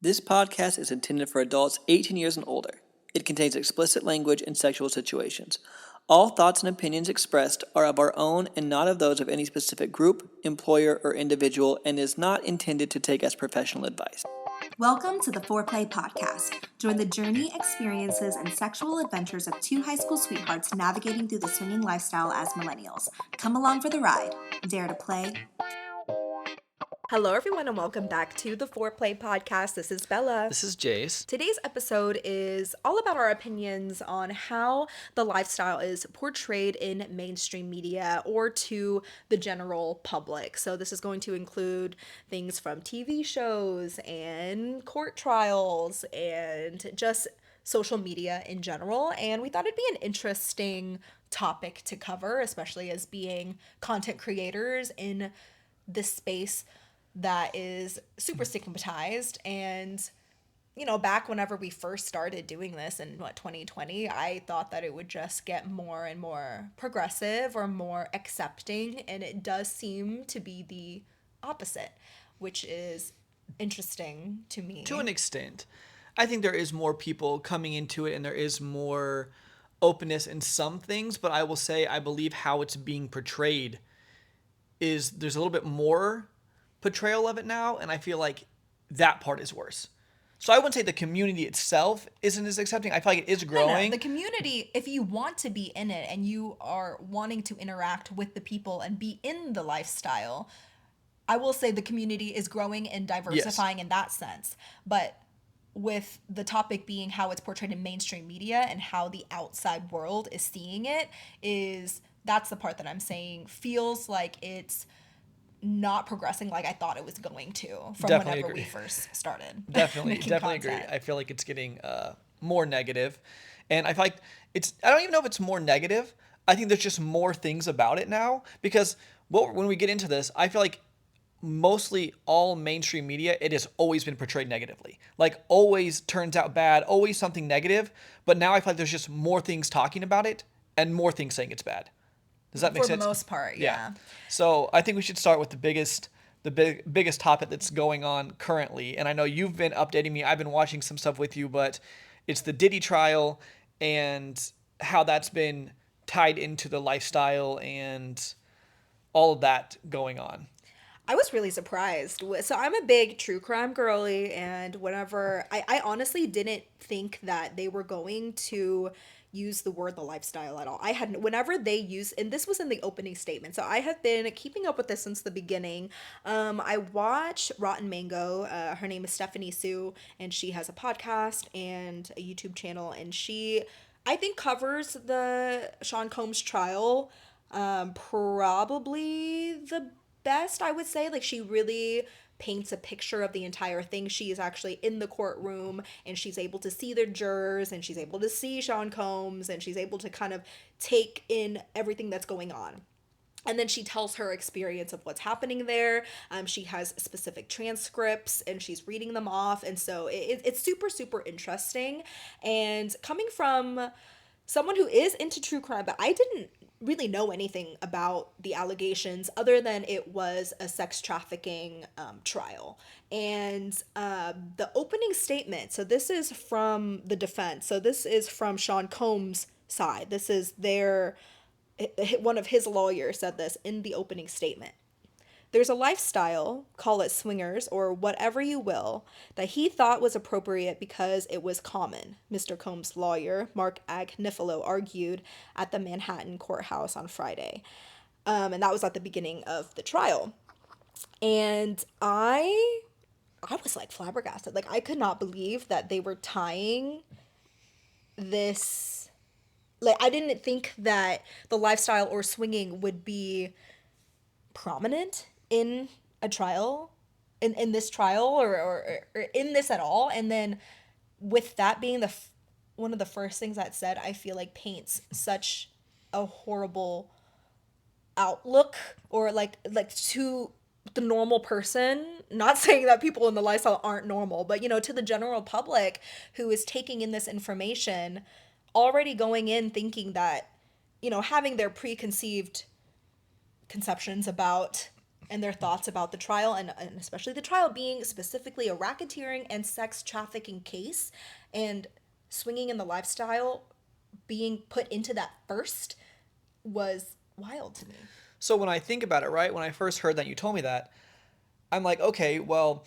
This podcast is intended for adults 18 years and older. It contains explicit language and sexual situations. All thoughts and opinions expressed are of our own and not of those of any specific group, employer, or individual, and is not intended to take as professional advice. Welcome to the Foreplay Podcast. Join the journey, experiences, and sexual adventures of two high school sweethearts navigating through the swinging lifestyle as millennials. Come along for the ride. Dare to play? Hello, everyone, and welcome back to the Foreplay Podcast. This is Bella. This is Jase. Today's episode is all about our opinions on how the lifestyle is portrayed in mainstream media or to the general public. So this is going to include things from TV shows and court trials and just social media in general. And we thought it'd be an interesting topic to cover, especially as being content creators in this space that is super stigmatized. And back whenever we first started doing this in 2020, I thought that it would just get more and more progressive or more accepting, and it does seem to be the opposite, which is interesting to me. To an extent. I think there is more people coming into it and there is more openness in some things, but I will say I believe how it's being portrayed is there's a little bit more portrayal of it now, and I feel like that part is worse. So I wouldn't say the community itself isn't as accepting. I feel like it is growing. No. The community, if you want to be in it and you are wanting to interact with the people and be in the lifestyle, I will say the community is growing and diversifying in that sense. But with the topic being how it's portrayed in mainstream media and how the outside world is seeing it, that's the part that I'm saying feels like it's not progressing like I thought it was going to from Definitely whenever agree. we first started. Definitely agree. I feel like it's getting more negative, and I feel like I don't even know if it's more negative. I think there's just more things about it now because when we get into this, I feel like mostly all mainstream media, it has always been portrayed negatively. Like always turns out bad, always something negative. But now I feel like there's just more things talking about it and more things saying it's bad. Does that make sense? For the most part, yeah. So I think we should start with the biggest topic that's going on currently. And I know you've been updating me. I've been watching some stuff with you, but it's the Diddy trial and how that's been tied into the lifestyle and all of that going on. I was really surprised. So I'm a big true crime girly, and whenever I honestly didn't think that they were going to use the word the lifestyle at all. Whenever they use, and this was in the opening statement, so I have been keeping up with this since the beginning. I watch Rotten Mango. Her name is Stephanie Sue, and she has a podcast and a YouTube channel, and she, I think, covers the Sean Combs trial probably the best, I would say. Like, she really paints a picture of the entire thing. She is actually in the courtroom and she's able to see the jurors and she's able to see Sean Combs and she's able to kind of take in everything that's going on. And then she tells her experience of what's happening there. She has specific transcripts and she's reading them off. And so it's super, super interesting. And coming from someone who is into true crime, but I didn't really know anything about the allegations other than it was a sex trafficking trial. And the opening statement, so this is from the defense. So this is from Sean Combs' side. This is one of his lawyers said this in the opening statement. There's a lifestyle, call it swingers or whatever you will, that he thought was appropriate because it was common, Mr. Combs' lawyer, Mark Agnifilo, argued at the Manhattan courthouse on Friday. And that was at the beginning of the trial. And I was like flabbergasted. Like, I could not believe that they were tying this. Like, I didn't think that the lifestyle or swinging would be prominent in a trial, in this trial or in this at all. And then with that being one of the first things that said, I feel like paints such a horrible outlook or like to the normal person, not saying that people in the lifestyle aren't normal, but to the general public who is taking in this information, already going in thinking that, having their preconceived conceptions about and their thoughts about the trial, and especially the trial being specifically a racketeering and sex trafficking case, and swinging in the lifestyle being put into that first was wild to me. So when I think about it, right, when I first heard that you told me that, I'm like, okay, well,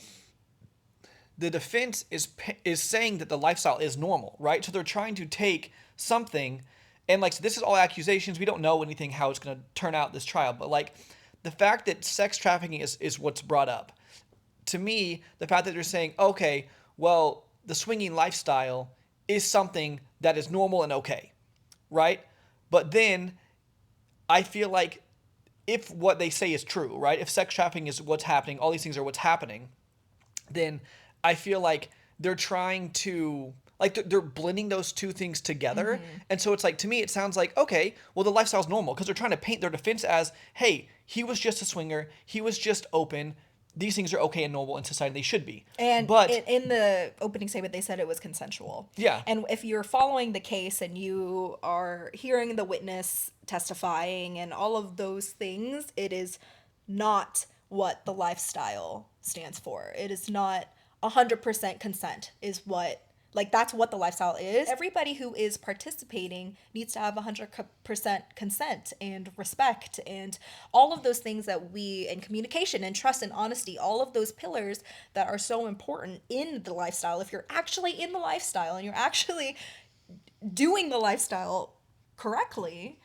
the defense is saying that the lifestyle is normal, right? So they're trying to take something, and like, so this is all accusations. We don't know anything how it's going to turn out this trial, but like the fact that sex trafficking is what's brought up. To me, the fact that they're saying, okay, well, the swinging lifestyle is something that is normal and okay, right? But then I feel like if what they say is true, right? If sex trafficking is what's happening, all these things are what's happening, then I feel like they're trying to like they're blending those two things together. And so it's like, to me it sounds like, okay, well, the lifestyle's normal, because they're trying to paint their defense as, hey, he was just a swinger, he was just open, these things are okay and normal in society, they should be. And But in the opening statement, they said it was consensual. Yeah. And if you're following the case and you are hearing the witness testifying and all of those things, it is not what the lifestyle stands for. It is not 100% consent is what, like, that's what the lifestyle is. Everybody who is participating needs to have 100% consent and respect and all of those things that we, and communication and trust and honesty, all of those pillars that are so important in the lifestyle. If you're actually in the lifestyle and you're actually doing the lifestyle correctly,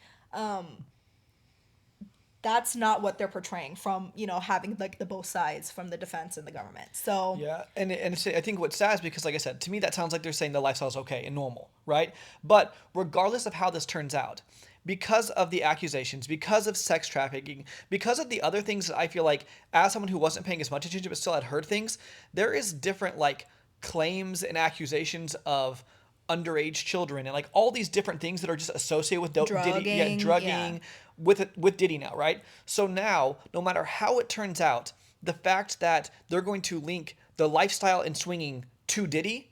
that's not what they're portraying from, having like the both sides from the defense and the government. So yeah, and I think what's sad is because, like I said, to me that sounds like they're saying the lifestyle is okay and normal, right? But regardless of how this turns out, because of the accusations, because of sex trafficking, because of the other things that I feel like, as someone who wasn't paying as much attention but still had heard things, there is different like claims and accusations of underage children and like all these different things that are just associated with Drugging, drugging yeah. with Diddy now, right? So now, no matter how it turns out, the fact that they're going to link the lifestyle and swinging to Diddy,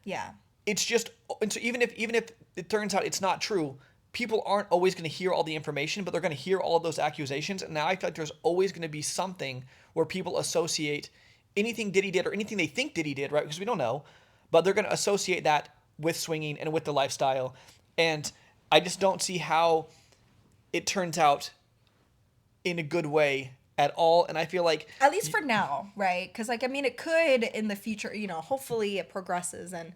yeah. it's just, and so even if it turns out it's not true, people aren't always going to hear all the information, but they're going to hear all of those accusations. And now I feel like there's always going to be something where people associate anything Diddy did or anything they think Diddy did, right? Because we don't know, but they're going to associate that with swinging and with the lifestyle. And I just don't see how it turns out in a good way at all. And I feel like, At least for now, right? Because, like, I mean, it could in the future, hopefully it progresses and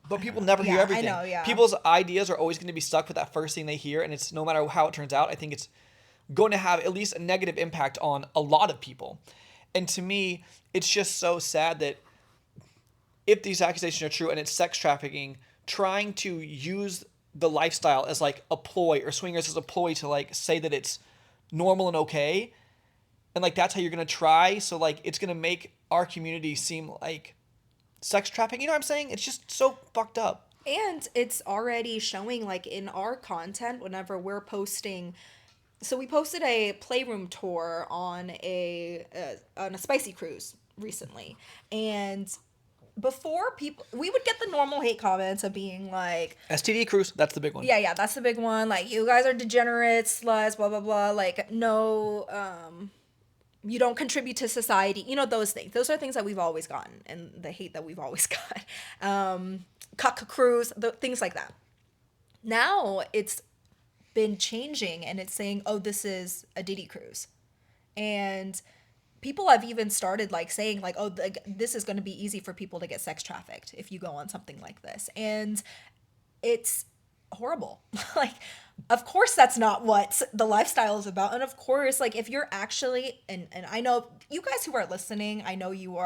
but people never hear Yeah, I everything. know, yeah. People's ideas are always going to be stuck with that first thing they hear, and it's, no matter how it turns out, I think it's going to have at least a negative impact on a lot of people. And to me, it's just so sad that if these accusations are true and it's sex trafficking, trying to use the lifestyle as like a ploy, or swingers as a ploy to like say that it's normal and okay, and like that's how you're gonna try. So like it's gonna make our community seem like sex trafficking. You know what I'm saying? It's just so fucked up. And it's already showing, like, in our content whenever we're posting. So we posted a playroom tour on a spicy cruise recently, and before, people, we would get the normal hate comments of being like, STD cruise, that's the big one. yeah, that's the big one, like, you guys are degenerates, sluts, blah blah blah, like, no, you don't contribute to society, those things. Those are things that we've always gotten, and the hate that we've always got. Cuck cruise, things like that. Now it's been changing, and it's saying, oh, this is a Diddy cruise. And people have even started like saying like, oh, this is going to be easy for people to get sex trafficked if you go on something like this. And it's horrible. Like, of course that's not what the lifestyle is about. And of course, like, if you're actually, and I know you guys who are listening, I know you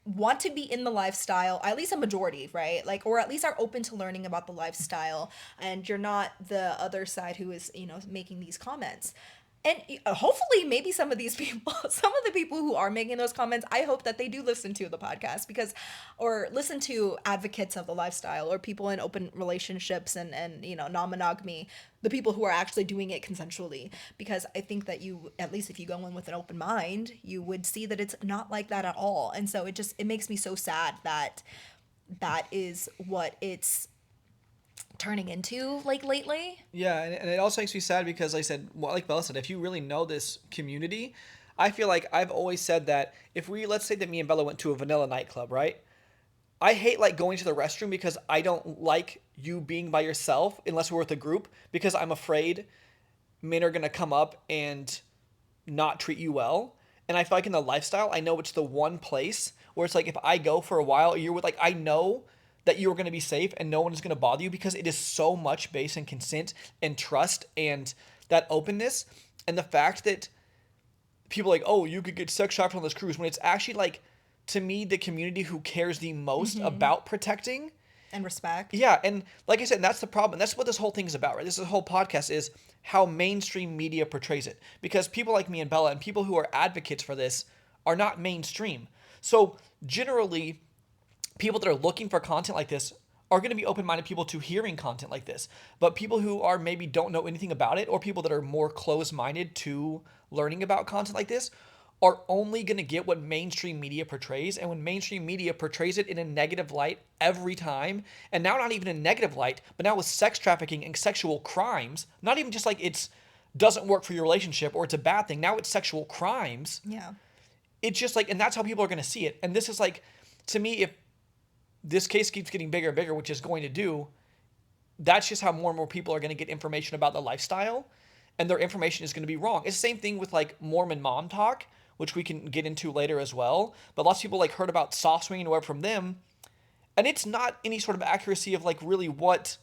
want to be in the lifestyle, at least a majority, right? Like, or at least are open to learning about the lifestyle, and you're not the other side who is, making these comments. And hopefully maybe some of these people, some of the people who are making those comments, I hope that they do listen to the podcast, or listen to advocates of the lifestyle, or people in open relationships and non-monogamy, the people who are actually doing it consensually. Because I think that you, at least if you go in with an open mind, you would see that it's not like that at all. And so it makes me so sad that that is what it's turning into, like, lately. Yeah, and it also makes me sad because, like I said, well, like Bella said, if you really know this community, I feel like I've always said that if let's say that me and Bella went to a vanilla nightclub, right? I hate like going to the restroom because I don't like you being by yourself unless we're with a group because I'm afraid men are gonna come up and not treat you well. And I feel like in the lifestyle, I know it's the one place where it's like if I go for a while, you're with like I know that you're gonna be safe and no one is gonna bother you because it is so much based in consent and trust and that openness and the fact that people are like, oh, you could get sex trafficked on this cruise when it's actually like to me the community who cares the most about protecting. And respect. Yeah, and like I said, that's the problem. That's what this whole thing is about, right? This whole podcast is how mainstream media portrays it. Because people like me and Bella and people who are advocates for this are not mainstream. So generally, people that are looking for content like this are going to be open-minded people to hearing content like this. But people who are maybe don't know anything about it or people that are more closed-minded to learning about content like this are only going to get what mainstream media portrays. And when mainstream media portrays it in a negative light every time, and now not even a negative light, but now with sex trafficking and sexual crimes, not even just like it's doesn't work for your relationship or it's a bad thing. Now it's sexual crimes. Yeah. It's just like, and that's how people are going to see it. And this is like, to me, if this case keeps getting bigger and bigger, which is going to do, that's just how more and more people are going to get information about the lifestyle, and their information is going to be wrong. It's the same thing with like Mormon mom talk, which we can get into later as well. But lots of people like heard about soft swinging or whatever from them, and it's not any sort of accuracy of like really what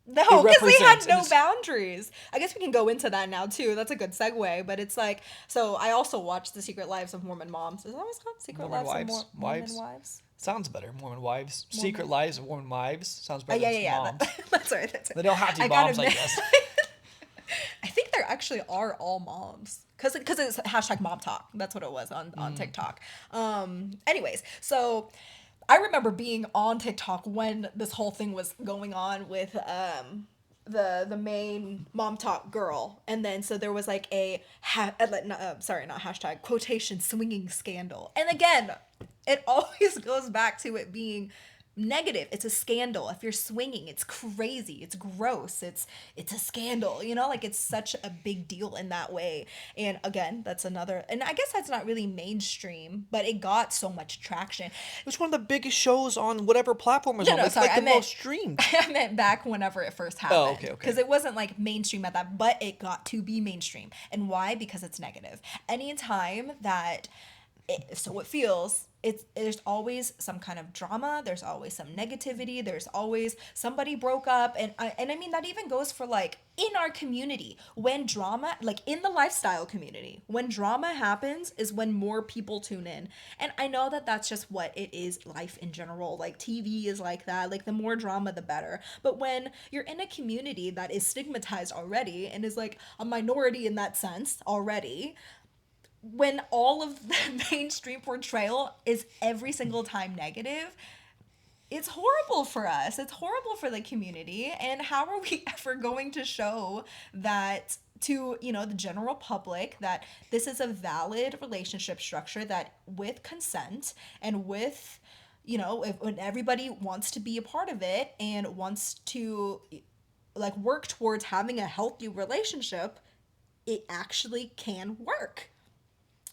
No, it because they had represents. no boundaries. I guess we can go into that now too. That's a good segue. But it's like, so I also watched The Secret Lives of Mormon Moms. Is that what it's called? Secret Mormon Lives wives? of Mormon Wives? Wives? Sounds better. Mormon wives. Secret lives of Mormon wives. Sounds better Yeah, than yeah, yeah. moms. That's right. That's right. They don't have to be I gotta moms, I admit- guess. I think there actually are all moms. Because it's hashtag mom talk. That's what it was on TikTok. Anyways, so I remember being on TikTok when this whole thing was going on with the main mom talk girl, and then so there was like sorry, not hashtag, quotation swinging scandal, and again it always goes back to it being negative. It's a scandal. If you're swinging, it's crazy, it's gross, it's a scandal, you know, like it's such a big deal in that way. And again, that's another, and I guess that's not really mainstream, but it got so much traction. It's one of the biggest shows on whatever platform is on. It's Sorry, like the most streamed. I meant back whenever it first happened. Oh, okay. Because it wasn't like mainstream at that, but it got to be mainstream. And why? Because it's negative. Anytime that so it feels, there's always some kind of drama, there's always some negativity, there's always somebody broke up, and I mean that even goes for like in our community. When drama, like in the lifestyle community, when drama happens is when more people tune in. And I know that that's just what it is, life in general, like TV is like that, like the more drama the better. But when you're in a community that is stigmatized already and is like a minority in that sense already, when all of the mainstream portrayal is every single time negative, it's horrible for us. It's horrible for the community. And how are we ever going to show that to, you know, the general public that this is a valid relationship structure, that with consent and with, you know, when everybody wants to be a part of it and wants to like work towards having a healthy relationship, it actually can work.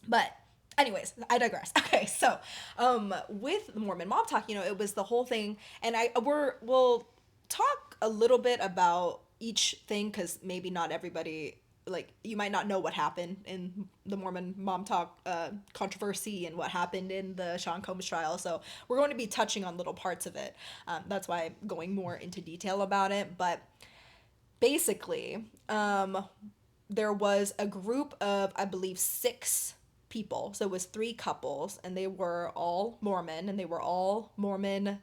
But anyways, I digress. Okay, so with the Mormon mom talk, you know, it was the whole thing, and we'll talk a little bit about each thing because maybe not everybody, like, you might not know what happened in the Mormon mom talk controversy and what happened in the Sean Combs trial. So we're going to be touching on little parts of it. That's why I'm going more into detail about it. But basically, there was a group of, I believe, 6 people. So it was 3 couples, and they were all Mormon, and they were all Mormon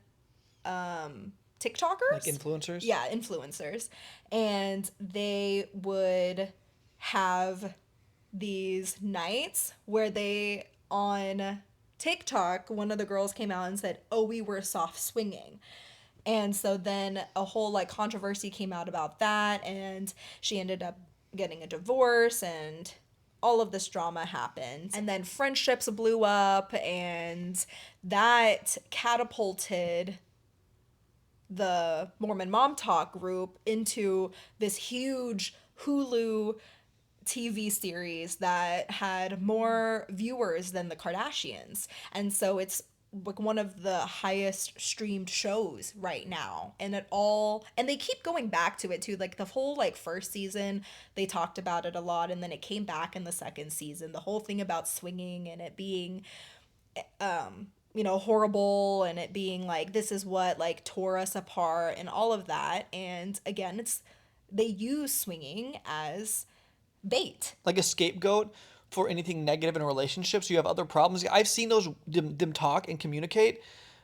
TikTokers, Like influencers. Yeah, influencers. And they would have these nights where they, on TikTok, one of the girls came out and said, oh, we were soft swinging. And so then a whole like controversy came out about that, and she ended up getting a divorce, and all of this drama happened. And then friendships blew up, and that catapulted the Mormon Mom Talk group into this huge Hulu TV series that had more viewers than the Kardashians. And so it's like one of the highest streamed shows right now. And they keep going back to it too. Like the whole like first season, they talked about it a lot, and then it came back in the second season. The whole thing about swinging and it being horrible, and it being like this is what like tore us apart and all of that. And again, they use swinging as bait. Like a scapegoat for anything negative in relationships. You have other problems. I've seen them talk and communicate.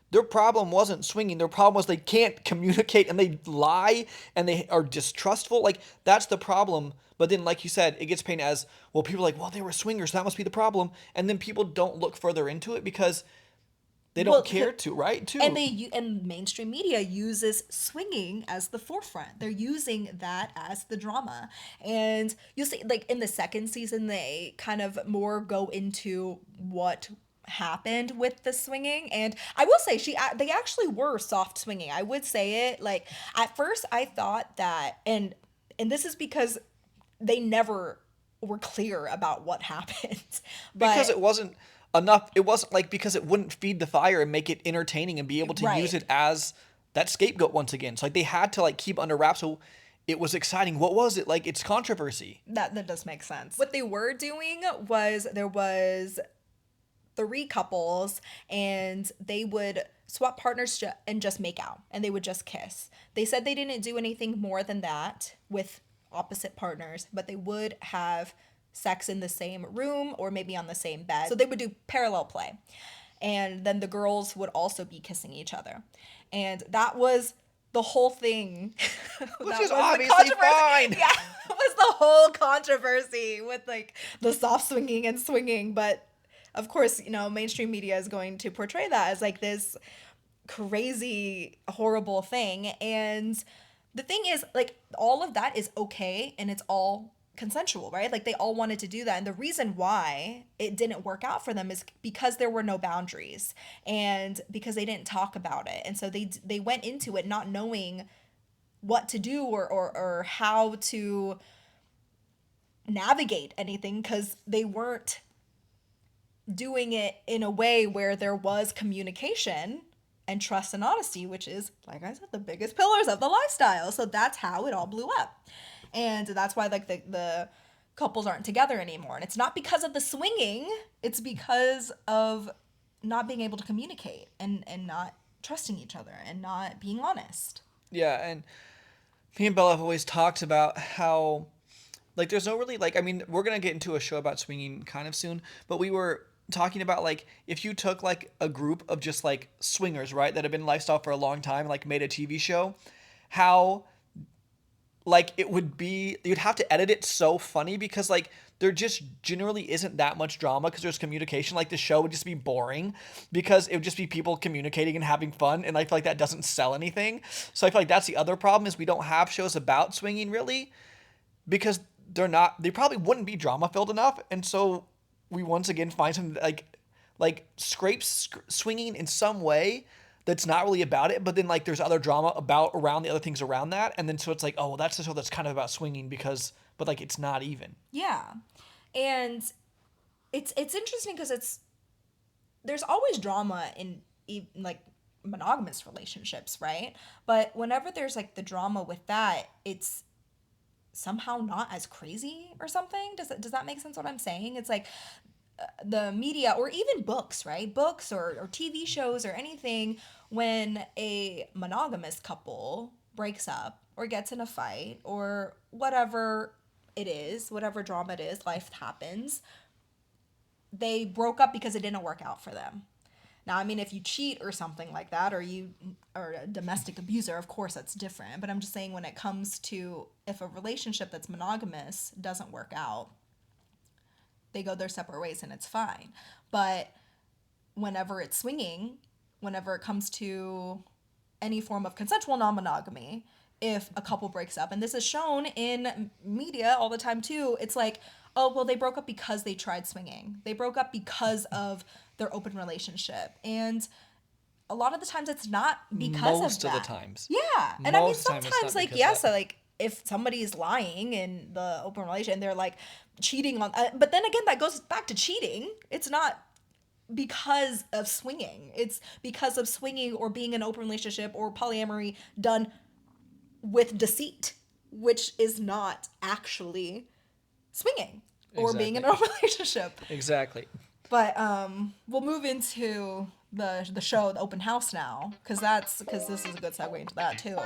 Their problem wasn't swinging. Their problem was they can't communicate and they lie and they are distrustful. Like that's the problem. But then, like you said, it gets painted as well. People are like, well, they were swingers. That must be the problem. And then people don't look further into it because they don't care to, right? Too. And mainstream media uses swinging as the forefront. They're using that as the drama. And you'll see, like in the second season, they kind of more go into what happened with the swinging. And I will say they actually were soft swinging. I would say it. Like at first, I thought that, and this is because they never were clear about what happened. But because it wasn't enough. It wasn't like because it wouldn't feed the fire and make it entertaining and be able to use it as that scapegoat once again. So like they had to like keep under wraps so it was exciting. What was it? Like it's controversy. That does make sense. What they were doing was there was 3 couples and they would swap partners and just make out and they would just kiss. They said they didn't do anything more than that with opposite partners, but they would have sex in the same room or maybe on the same bed. So they would do parallel play. And then the girls would also be kissing each other. And that was the whole thing. Which is obviously fine. Yeah, it was the whole controversy with like the soft swinging and swinging. But of course, mainstream media is going to portray that as like this crazy, horrible thing. And the thing is, like, all of that is okay and it's all consensual, right? Like they all wanted to do that. And the reason why it didn't work out for them is because there were no boundaries and because they didn't talk about it. And so they went into it not knowing what to do or how to navigate anything because they weren't doing it in a way where there was communication and trust and honesty, which is, like I said, the biggest pillars of the lifestyle. So that's how it all blew up. And that's why like the couples aren't together anymore. And it's not because of the swinging, it's because of not being able to communicate and not trusting each other and not being honest. Yeah, and me and Bella have always talked about how like there's no really like I mean, we're going to get into a show about swinging kind of soon, but we were talking about like if you took like a group of just like swingers, right, that have been in lifestyle for a long time, like made a TV show, how like it would be you'd have to edit it so funny because like there just generally isn't that much drama because there's communication. Like the show would just be boring because it would just be people communicating and having fun, and I feel like that doesn't sell anything. So I feel like that's the other problem is we don't have shows about swinging really because they probably wouldn't be drama filled enough, and so we once again find something like scrapes swinging in some way that's not really about it, but then like there's other drama about around the other things around that, and then so it's like, oh well, that's the show that's kind of about swinging but like it's not even. Yeah, and it's interesting because there's always drama in like monogamous relationships, right? But whenever there's like the drama with that, it's somehow not as crazy or something. Does that make sense what I'm saying? It's like the media or even books, right? Books or TV shows or anything, when a monogamous couple breaks up or gets in a fight or whatever it is, whatever drama it is, life happens, they broke up because it didn't work out for them. Now, I mean, if you cheat or something like that, or you are a domestic abuser, of course that's different. But I'm just saying when it comes to if a relationship that's monogamous doesn't work out, they go their separate ways and it's fine. But whenever it's swinging, whenever it comes to any form of consensual non-monogamy, if a couple breaks up, and this is shown in media all the time too, it's like, oh, well, they broke up because they tried swinging. They broke up because of their open relationship. And a lot of the times it's not because of that. Most of the times. Yeah. And I mean, sometimes like, yes, so like if somebody's lying in the open relation, they're like cheating on, but then again, that goes back to cheating. It's not because of swinging. It's because of swinging or being in an open relationship or polyamory done with deceit, which is not actually swinging or being in a relationship. Exactly. But we'll move into the show, the open house now, because this is a good segue into that too.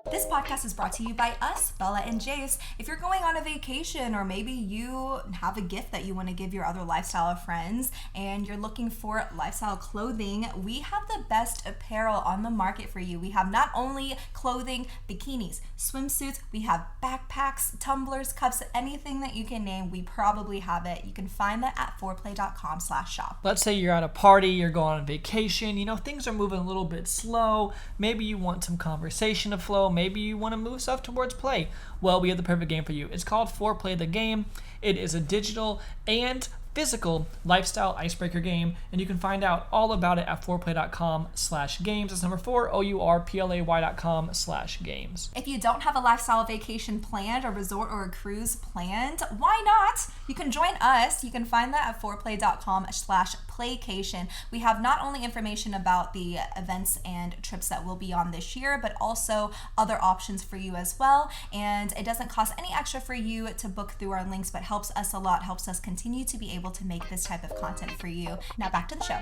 This podcast is brought to you by us, Bella and Jase. If you're going on a vacation, or maybe you have a gift that you want to give your other lifestyle friends and you're looking for lifestyle clothing, we have the best apparel on the market for you. We have not only clothing, bikinis, swimsuits, we have backpacks, tumblers, cups, anything that you can name, we probably have it. You can find that at foreplay.com/shop. Let's say you're at a party, you're going on vacation, things are moving a little bit slow. Maybe you want some conversation to flow. Maybe you want to move stuff towards play. Well, we have the perfect game for you. It's called Foreplay the Game. It is a digital and physical lifestyle icebreaker game, and you can find out all about it at foreplay.com/games. That's number 4, OURPLAY.com/games. If you don't have a lifestyle vacation planned, a resort or a cruise planned, why not? You can join us. You can find that at foreplay.com/playcation. We have not only information about the events and trips that we'll be on this year, but also other options for you as well. And it doesn't cost any extra for you to book through our links, but helps us a lot, helps us continue to be able to make this type of content for you. Now back to the show.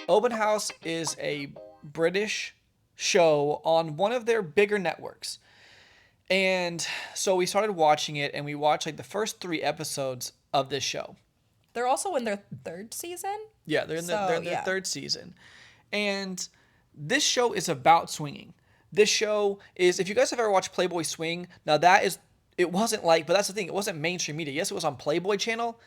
Open House is a British show on one of their bigger networks. And so we started watching it, and we watched like the first 3 episodes of this show. They're also in their 3rd season. Yeah, they're in their 3rd season. And this show is about swinging. This show is, if you guys have ever watched Playboy Swing, now it wasn't like, but that's the thing, it wasn't mainstream media. Yes, it was on Playboy Channel.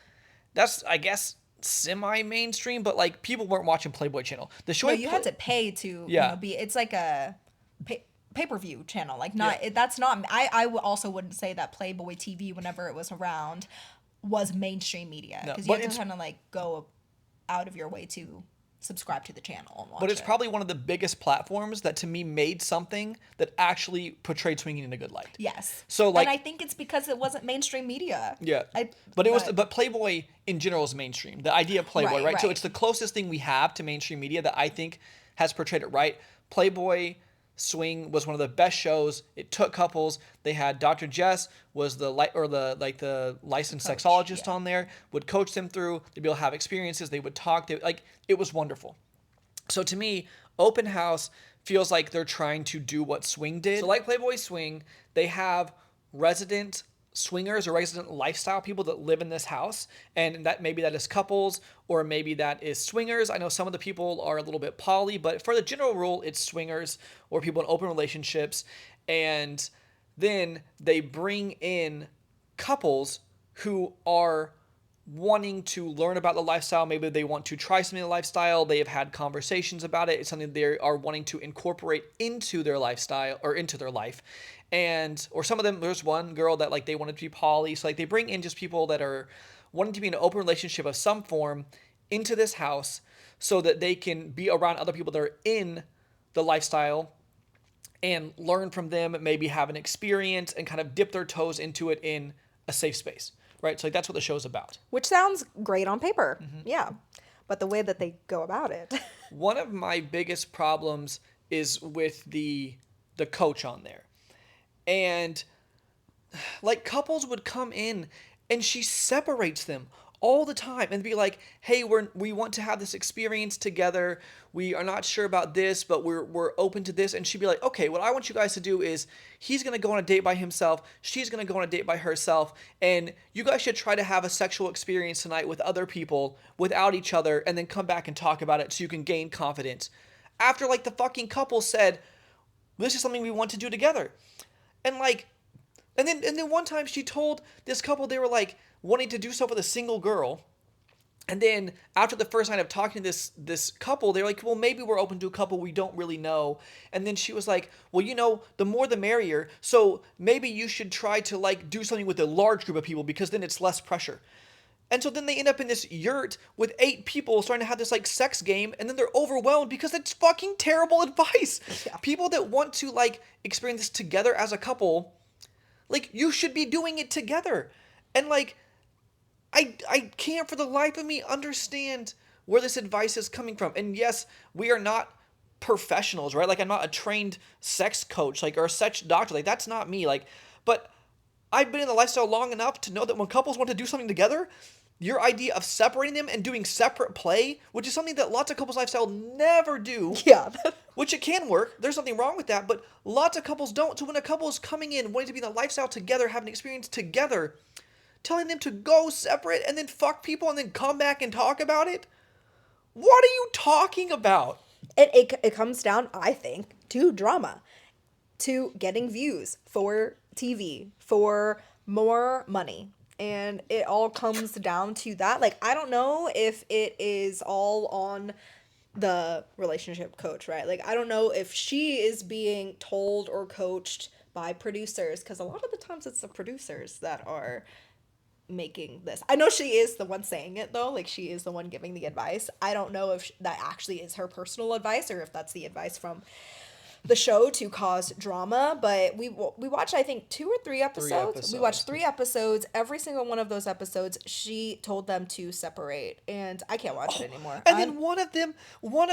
That's, I guess, semi-mainstream, but like people weren't watching Playboy Channel. The show you had to pay to be. It's like a pay-per-view channel. Like that's not. I also wouldn't say that Playboy TV, whenever it was around, was mainstream media, because you have to kind of like go out of your way to subscribe to the channel and watch But it's probably one of the biggest platforms that to me made something that actually portrayed swinging in a good light. Yes. So like, and I think it's because it wasn't mainstream media. Yeah. But Playboy in general is mainstream. The idea of Playboy, right? So it's the closest thing we have to mainstream media that I think has portrayed it right. Playboy Swing was one of the best shows. It took couples. They had Dr. Jess was the licensed sexologist on there, would coach them through. They'd be able to have experiences. They would talk. It was wonderful. So to me, Open House feels like they're trying to do what Swing did. So like Playboy Swing, they have resident swingers or resident lifestyle people that live in this house, and that maybe that is couples or maybe that is swingers. I know some of the people are a little bit poly, but for the general rule, it's swingers or people in open relationships. And then they bring in couples who are wanting to learn about the lifestyle. Maybe they want to try something in the lifestyle. They have had conversations about it. It's something they are wanting to incorporate into their lifestyle or into their life. Or some of them, there's one girl that like they wanted to be poly. So like they bring in just people that are wanting to be in an open relationship of some form into this house so that they can be around other people that are in the lifestyle and learn from them, maybe have an experience and kind of dip their toes into it in a safe space. Right, so like that's what the show's about. Which sounds great on paper, yeah. But the way that they go about it. One of my biggest problems is with the coach on there. And like couples would come in and she separates them all the time and be like, hey, we want to have this experience together. We are not sure about this, but we're open to this. And she'd be like, okay, what I want you guys to do is he's going to go on a date by himself. She's going to go on a date by herself. And you guys should try to have a sexual experience tonight with other people without each other and then come back and talk about it so you can gain confidence. After like the fucking couple said, this is something we want to do together. And like, and then one time she told this couple they were like wanting to do stuff with a single girl. And then after the first night of talking to this couple, they're like, well, maybe we're open to a couple we don't really know. And then she was like, well, the more the merrier. So maybe you should try to like do something with a large group of people because then it's less pressure. And so then they end up in this yurt with 8 people starting to have this like sex game, and then they're overwhelmed because it's fucking terrible advice. Yeah. People that want to like experience this together as a couple, Like, you should be doing it together. And like, I can't for the life of me understand where this advice is coming from. And yes, we are not professionals, right? Like, I'm not a trained sex coach, like, or a sex doctor. Like, that's not me. Like, but I've been in the lifestyle long enough to know that when couples want to do something together, your idea of separating them and doing separate play, which is something that lots of couples lifestyle never do. Yeah. Which it can work. There's nothing wrong with that, but lots of couples don't. So when a couple is coming in, wanting to be in the lifestyle together, have an experience together, telling them to go separate and then fuck people and then come back and talk about it? What are you talking about? It comes down, I think, to drama, to getting views for TV, for more money. And it all comes down to that. Like, I don't know if it is all on the relationship coach, right? Like, I don't know if she is being told or coached by producers, because a lot of the times it's the producers that are making this. I know she is the one saying it though, like she is the one giving the advice. I don't know if that actually is her personal advice or if that's the advice from the show to cause drama. But we watched, I think, 2 or 3 episodes. We watched 3 episodes. Every single one of those episodes, she told them to separate, and I can't watch it anymore. And then one of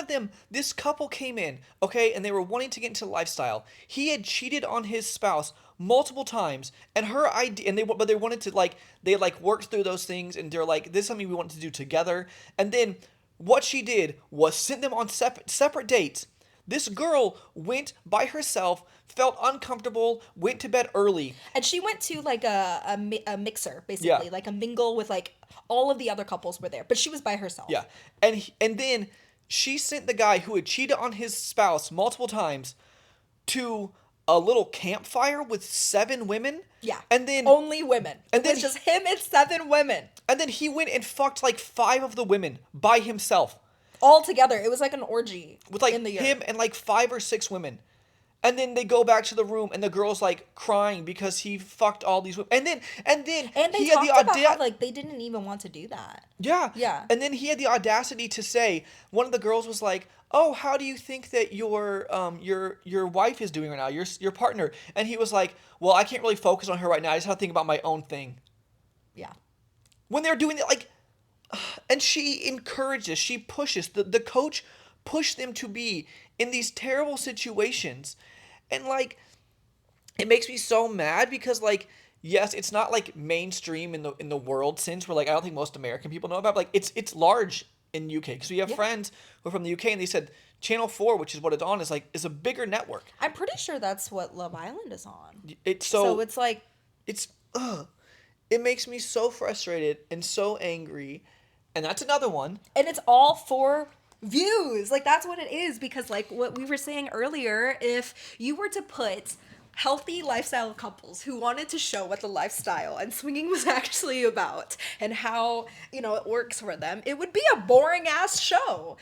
them, this couple came in, okay, and they were wanting to get into lifestyle. He had cheated on his spouse multiple times, and her idea, but they wanted to they worked through those things, and they're like, this is something we want to do together. And then what she did was sent them on separate dates. This girl went by herself, felt uncomfortable, went to bed early. And she went to like a mixer, basically, Yeah. like a mingle with like all of the other couples were there, but she was by herself. Yeah. And then she sent the guy who had cheated on his spouse multiple times to a little campfire with 7 women. Yeah. And then only women. And it was just him and 7 women. And then he went and fucked like 5 of the women by himself. All together. It was like an orgy. With like in the him and like 5 or 6 women. And then they go back to the room and the girl's like crying because he fucked all these women. And then And they he had talked the about audacity. how, like, they didn't even want to do that. Yeah. Yeah. And then he had the audacity to say, one of the girls was like, "Oh, how do you think that your wife is doing right now? Your partner?" And he was like, "Well, I can't really focus on her right now. I just have to think about my own thing." Yeah. When they're doing it, like, and she encourages, she pushes, the coach pushed them to be in these terrible situations. And like, it makes me so mad because like, yes, it's not like mainstream in the world sense where like, I don't think most American people know about it, but like it's large in UK because we have friends who are from the UK and they said Channel 4, which is what it's on, is a bigger network. I'm pretty sure that's what Love Island is on. So it's like, it's it makes me so frustrated and so angry. And that's another one. and it's all for views. Like, that's what it is, because like what we were saying earlier, if you were to put healthy lifestyle couples who wanted to show what the lifestyle and swinging was actually about and how, it works for them, it would be a boring ass show,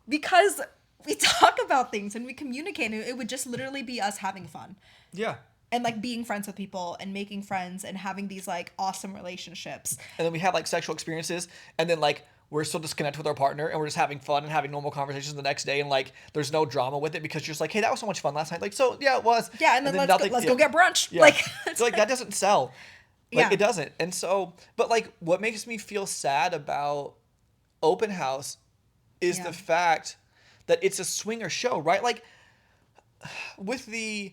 because we talk about things and we communicate, and it would just literally be us having fun. Yeah. And like being friends with people and making friends and having these like awesome relationships. And then we have like sexual experiences, and then like we're still disconnected with our partner, and we're just having fun and having normal conversations the next day, and like there's no drama with it because you're just like, hey, that was so much fun last night. Like, so yeah, it was. Yeah, and then let's go get brunch. Yeah. Like, it's like that doesn't sell. Like, Yeah. it doesn't. And so, but like what makes me feel sad about Open House is Yeah. the fact that it's a swinger show, right? Like with the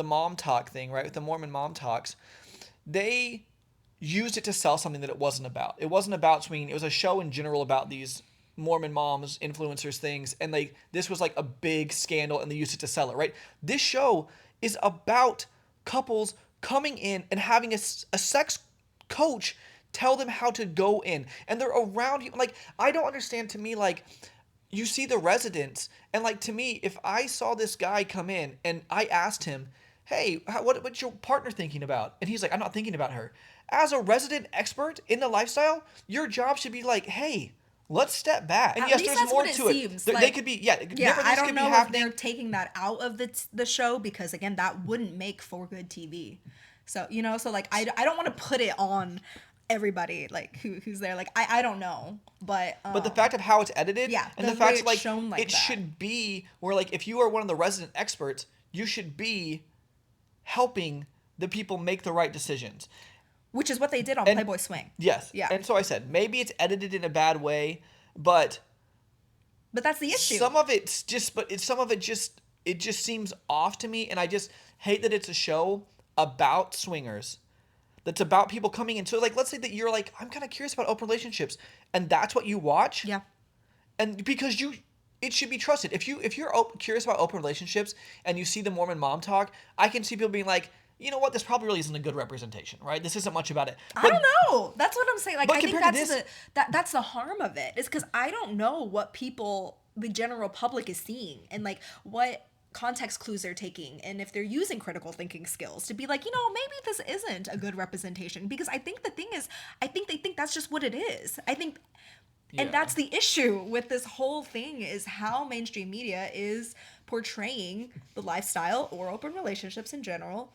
mom talk thing, right? With the Mormon mom talks, they used it to sell something that it wasn't about. It wasn't about swinging. It was a show in general about these Mormon moms, influencers, things, and like this was like a big scandal, and they used it to sell it, right? This show is about couples coming in and having a sex coach tell them how to go in, and they're around you. Like, I don't understand. To me, like, you see the residents, and like, to me, if I saw this guy come in and I asked him, hey, what's your partner thinking about? And he's like, I'm not thinking about her. As a resident expert in the lifestyle, your job should be like, hey, let's step back. And At yes, least there's that's more what it to seems it. like. They could be, yeah, different I things don't could know be if happening. they're taking that out of the show, because again, that wouldn't make for good TV. So, so like, I don't want to put it on everybody like who's there. Like, I don't know, but the fact of how it's edited, yeah, and the the fact way that like it's shown like it that. should be where like if you are one of the resident experts, you should be helping the people make the right decisions. Which is what they did on And- Playboy Swing. Yes. Yeah. And so I said, maybe it's edited in a bad way, but that's the issue. some of it just seems off to me, and I just hate that it's a show about swingers. That's about people coming in. So like, let's say that you're like, I'm kind of curious about open relationships, and that's what you watch. Yeah. And because it should be trusted. If you're curious about open relationships and you see the Mormon mom talk, I can see people being like, you know what, this probably really isn't a good representation, right? This isn't much about it. I don't know. That's what I'm saying. Like, but I think compared to that's the harm of it. Is because I don't know what the general public is seeing, and like what context clues they're taking, and if they're using critical thinking skills to be like, maybe this isn't a good representation. Because I think the thing is, I think they think that's just what it is. I think. And that's the issue with this whole thing, is how mainstream media is portraying the lifestyle or open relationships in general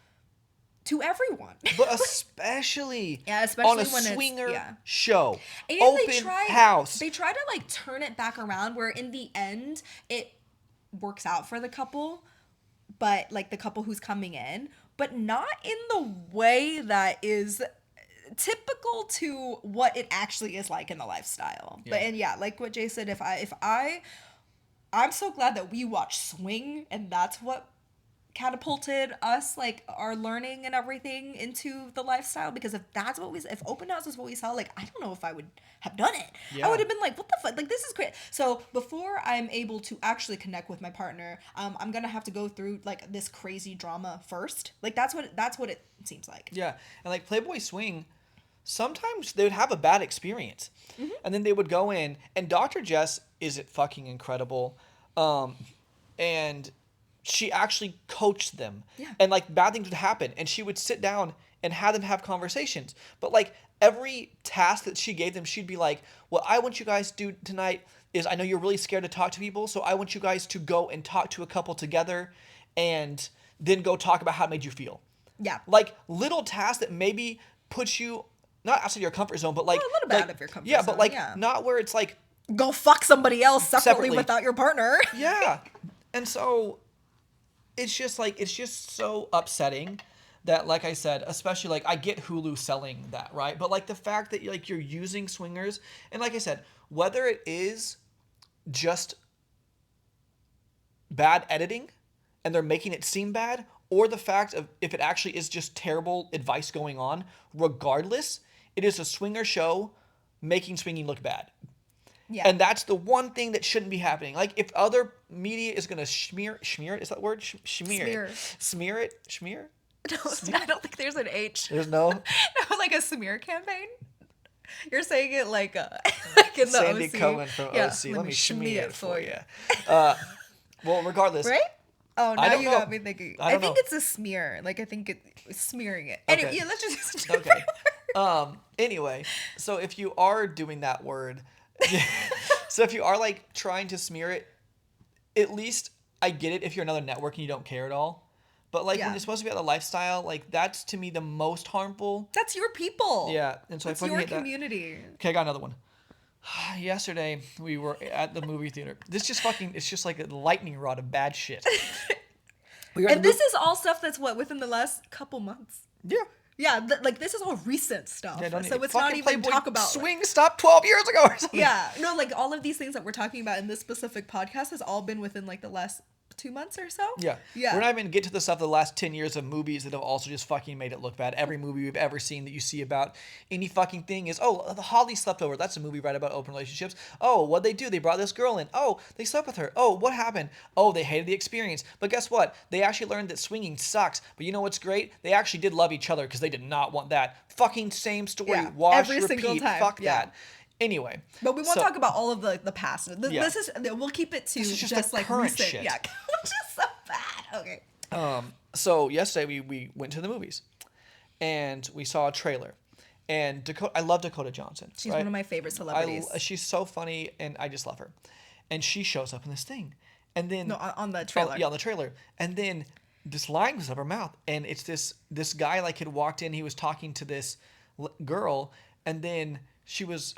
to everyone. But especially, especially on a when swinger show, and open house. They try to like turn it back around, where in the end it works out for the couple, but like the couple who's coming in, but not in the way that is typical to what it actually is like in the lifestyle. Yeah. But like what Jay said, I'm so glad that we watch Swing, and that's what catapulted us, like our learning and everything, into the lifestyle. Because if open house is what we saw, like I don't know if I would have done it. Yeah. I would have been like, what the fuck, like this is great. So before I'm able to actually connect with my partner, I'm gonna have to go through like this crazy drama first. Like that's what it seems like. Yeah, and like Playboy Swing, sometimes they would have a bad experience, and then they would go in, and Dr. Jess is fucking incredible, and she actually coached them, and like bad things would happen, and she would sit down and have them have conversations. But like every task that she gave them, she'd be like, "What I want you guys to do tonight is, I know you're really scared to talk to people, so I want you guys to go and talk to a couple together, and then go talk about how it made you feel." Yeah. Like little tasks that maybe put you not outside your comfort zone, but like a little bit out of your comfort zone. Yeah, but like not where it's like go fuck somebody else separately. Without your partner. Yeah. And so it's just so upsetting that, like I said, especially like I get Hulu selling that, right? But like the fact that like you're using swingers, and like I said, whether it is just bad editing and they're making it seem bad, or the fact of if it actually is just terrible advice going on, regardless, it is a swinger show making swinging look bad. Yeah. And that's the one thing that shouldn't be happening. Like if other media is going to smear it, is that word? Smear it? No, I don't think there's an H. There's no? No, like a smear campaign. You're saying it like in the Sandy OC. Cohen from OC. Let me smear it for you. Well, regardless. Right? Oh, now you got know. me thinking. I think it's a smear. Like I think it's smearing it. Anyway, Okay. yeah, let's just use a different Okay. word. Anyway, so if you are doing that word, so if you are like trying to smear it, at least I get it if you're another network and you don't care at all. But like when it's supposed to be about the lifestyle, like that's to me the most harmful. That's your people. Yeah, and so that's I fucking your hate that. community. Okay, I got another one. Yesterday we were at the movie theater. It's just like a lightning rod of bad shit. And this is all stuff that's within the last couple months. Yeah. Yeah, like this is all recent stuff. Yeah, So it's not even Playboy talk about Swing stopped 12 years ago or something. Yeah, no, like all of these things that we're talking about in this specific podcast has all been within like the last 2 months or so. Yeah. Yeah. We're not even get to the stuff of the last 10 years of movies that have also just fucking made it look bad. Every movie we've ever seen that you see about any fucking thing is, oh, the Holly slept over. That's a movie right about open relationships. Oh, what'd they do? They brought this girl in. Oh, they slept with her. Oh, what happened? Oh, they hated the experience. But guess what? They actually learned that swinging sucks. But you know what's great? They actually did love each other because they did not want that. Fucking same story. Yeah, Wash, every repeat. single time. Fuck Yeah. that. Anyway. But we won't talk about all of the past. Yeah. This is we'll keep it to This is just the like current recent. shit. Yeah, which is so bad. Okay. So yesterday we went to the movies and we saw a trailer. And I love Dakota Johnson. She's one of my favorite celebrities. She's so funny and I just love her. And she shows up in this thing. And then on the trailer. Yeah, on the trailer. And then this line was up her mouth, and it's this guy like had walked in. He was talking to this girl, and then